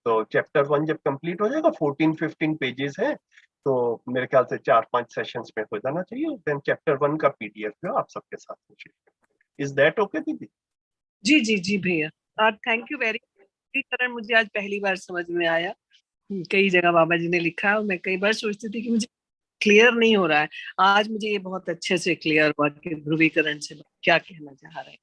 तो चैप्टर 1 जब कंप्लीट हो जाएगा, 14-15 पेजेस है, तो मेरे ख्याल से 4-5 सेशंस में हो जाना चाहिए। देन चैप्टर 1 का पीडीएफ जो आप सबके साथ में शेयर। इज दैट ओके दीदी? जी भैया, थैंक यू वेरी मच। मुझे आज पहली बार समझ में आया। कई जगह बाबा जी ने लिखा और मैं कई बार सोचती थी कि मुझे क्लियर नहीं हो रहा है। आज मुझे ये बहुत अच्छे से क्लियर हुआ कि ध्रुवीकरण से क्या कहना चाह रहे हैं।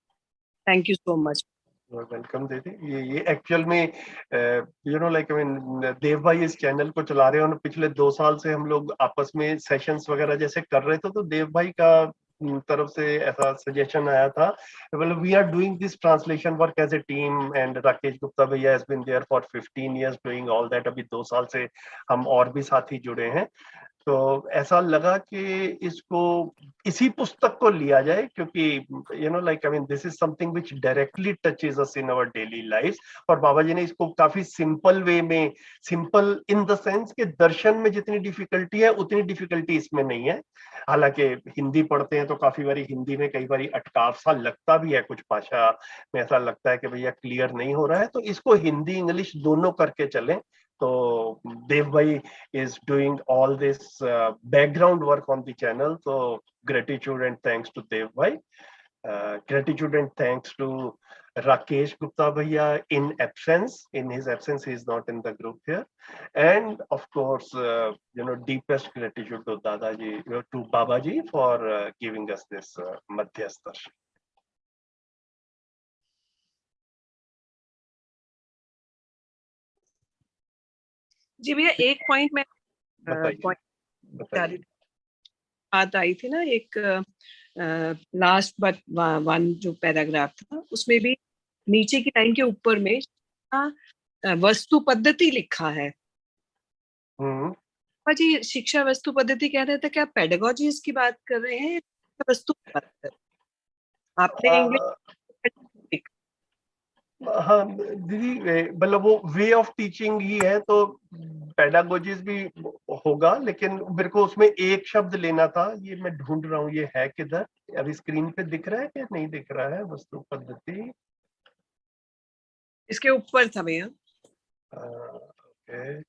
Thank you so much. Welcome दीदी। ये एक्चुअल में लाइक आई मीन देव भाई इस चैनल को चला रहे हैं और पिछले 2 साल से हम लोग आपस में सेशंस वगैरह जैसे कर रहे थे, तो देव भाई का तरफ से ऐसा सजेशन आया था, मतलब we are doing this translation work as a team and Rakesh Gupta भैया has been there for 15 years doing all that. अभी 2 साल से हम और भी साथी जुड़े हैं, तो ऐसा लगा कि इसको इसी पुस्तक को लिया जाए, क्योंकि like I mean this is something which directly touches us in our daily life. और बाबा जी ने इसको काफी सिंपल वे में, सिंपल इन द सेंस कि दर्शन में जितनी डिफिकल्टी है उतनी डिफिकल्टी इसमें नहीं है। हालांकि हिंदी पढ़ते हैं तो काफी बारी हिंदी में कई बारी अटकाव सा लगता भी है, कुछ भाषा में ऐसा लगता है कि भैया क्लियर नहीं हो रहा है, तो इसको हिंदी इंग्लिश दोनों करके चलें। तो देव भाई is doing all this background work on the channel, so gratitude and thanks to Dev bhai, gratitude and thanks to Rakesh Gupta bhaiya in his absence, he is not in the group here. And of course, deepest gratitude to Dadaji, to Babaji for giving us this Madhyastar. जी भैया, एक point में बताइए। बात आई थी ना, एक last but one जो paragraph था, उसमें भी नीचे की लाइन के ऊपर में वस्तु पद्धति लिखा है। जी, शिक्षा वस्तु पद्धति कह रहे थे, क्या पेडागोजीज की बात कर रहे हैं, वस्तु पद्धति? आपने इंग्लिश हाँ दीदी, मतलब वो वे ऑफ टीचिंग ही है, तो पेडागोजीज भी होगा, लेकिन मेरे को उसमें एक शब्द लेना था, ये मैं ढूंढ रहा हूँ, ये है किधर? अभी स्क्रीन पे दिख रहा है कि नहीं दिख रहा है? वस्तु पद्धति इसके ऊपर था भैया। ओके,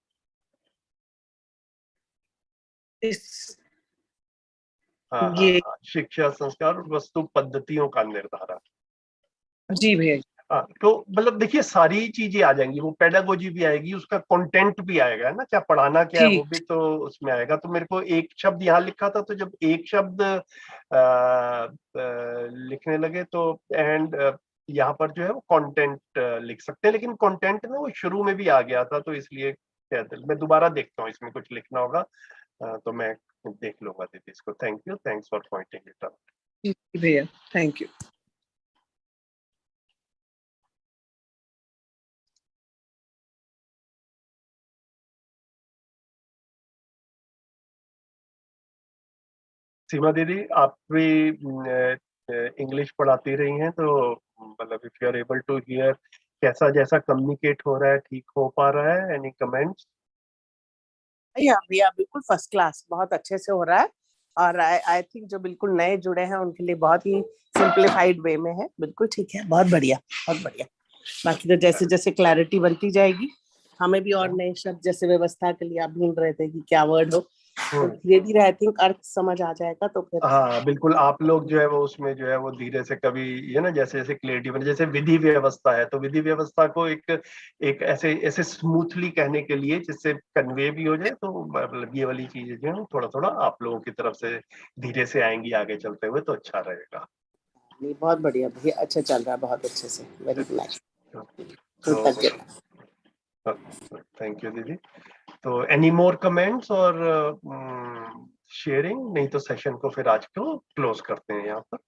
ये शिक्षा संस्कार और वस्तु पद्धतियों का निर्धारण। जी भैया। तो मतलब देखिए, सारी चीजें आ जाएंगी, वो पेडागोजी भी आएगी, उसका कंटेंट भी आएगा, है ना, क्या पढ़ाना क्या है वो भी तो उसमें आएगा। तो मेरे को एक शब्द यहाँ लिखा था, तो जब एक शब्द लिखने लगे तो एंड यहाँ पर जो है वो कंटेंट लिख सकते हैं, लेकिन कंटेंट ना वो शुरू में भी आ गया था, तो इसलिए मैं दोबारा देखता हूँ, इसमें कुछ लिखना होगा तो मैं देख लूंगा दीदी इसको। Thank you, thanks for pointing it out. भैया थैंक यू। सीमा दीदी, आप भी इंग्लिश पढ़ाती रही हैं, तो मतलब if you are able to hear, कैसा जैसा कम्युनिकेट हो रहा है, ठीक हो पा रहा है? Any comments? भैया बिल्कुल फर्स्ट क्लास, बहुत अच्छे से हो रहा है, और आई थिंक जो बिल्कुल नए जुड़े हैं उनके लिए बहुत ही सिंप्लीफाइड वे में है। बिल्कुल ठीक है, बहुत बढ़िया, बहुत बढ़िया। बाकी तो जैसे जैसे क्लैरिटी बनती जाएगी, हमें भी और नए शब्द, जैसे व्यवस्था के लिए आप ढूंढ रहे थे कि क्या वर्ड हो, धीरे धीरे आई थिंक अर्थ समझ आ जाएगा, तो फिर हाँ बिल्कुल, आप लोग जो है वो उसमें जो है वो धीरे से कभी ये ना, जैसे जैसे क्लियरिटी बने, जैसे विधि व्यवस्था है, तो विधि व्यवस्था को एक ऐसे ऐसे स्मूथली कहने के लिए जिससे कन्वे भी हो जाए, तो मतलब ये वाली चीजें जो है थोड़ा थोड़ा आप लोगों की तरफ से धीरे से आएंगी आगे चलते हुए, तो अच्छा रहेगा। बहुत बढ़िया भैया, अच्छा चल रहा है, बहुत अच्छे से, वेरी नाइस। थैंक यू दीदी। तो एनी मोर कमेंट्स और शेयरिंग? नहीं तो सेशन को फिर आज को क्लोज करते हैं यहाँ पर।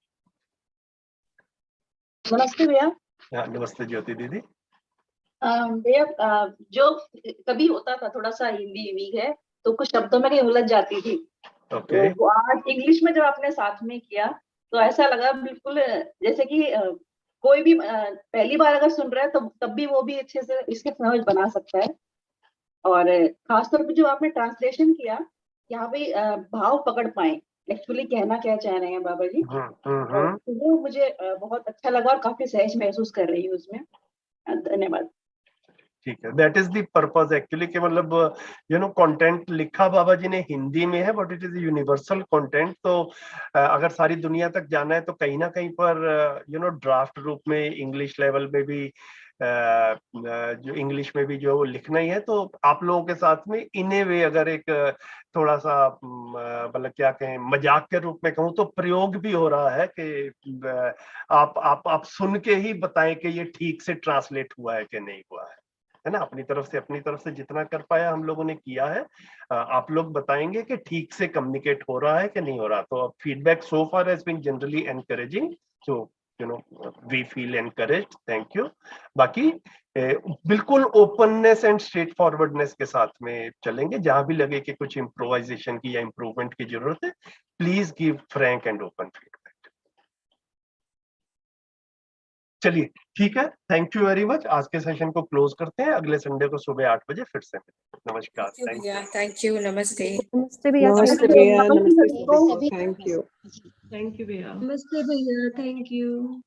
नमस्ते भैया। हाँ नमस्ते ज्योति दीदी। भैया जो कभी होता था थोड़ा सा हिंदी वीक है तो कुछ शब्दों में कहीं उलझ जाती थी, तो आज इंग्लिश में जब आपने साथ में किया तो ऐसा लगा बिल्कुल जैसे कि कोई भी पहली बार अगर सुन रहा है तो तब भी वो भी अच्छे से इसके समझ बना सकता है। और खासतौर पे जो आपने ट्रांसलेशन किया, यहाँ पे भाव पकड़ पाए एक्चुअली कहना क्या चाह रहे हैं बाबा जी, तो वो मुझे बहुत अच्छा लगा और काफी सहज महसूस कर रही हूँ उसमें। धन्यवाद। ठीक है, that is the purpose actually, कि मतलब कंटेंट लिखा बाबा जी ने हिंदी में है, but it is universal content. तो अगर सारी दुनिया तक जाना है तो कहीं ना कहीं पर ड्राफ्ट रूप में इंग्लिश लेवल में भी जो इंग्लिश में भी जो लिखना ही है, तो आप लोगों के साथ में इन ए वे अगर एक थोड़ा सा मतलब क्या कहें, मजाक के रूप में कहूँ तो प्रयोग भी हो रहा है कि आप सुन के ही बताएं कि ये ठीक से ट्रांसलेट हुआ है कि नहीं हुआ है ना। अपनी तरफ से जितना कर पाया हम लोगों ने किया है। आप लोग बताएंगे कि ठीक से कम्युनिकेट हो रहा है कि नहीं हो रहा। तो feedback so far has been generally encouraging, so we feel encouraged, thank you। बाकी बिल्कुल ओपननेस एंड स्ट्रेट फॉरवर्डनेस के साथ में चलेंगे, जहां भी लगे कि कुछ इम्प्रोवाइजेशन की या इम्प्रूवमेंट की जरूरत है, please give Frank and open feedback. चलिए ठीक है, थैंक यू वेरी मच। आज के सेशन को क्लोज करते हैं, अगले संडे को सुबह 8 बजे फिर से मिलेंगे। नमस्कार, थैंक यू, नमस्ते। नमस्ते भैया। नमस्ते भैया, नमस्ते, थैंक यू, थैंक यू भैया। नमस्ते भैया, थैंक यू।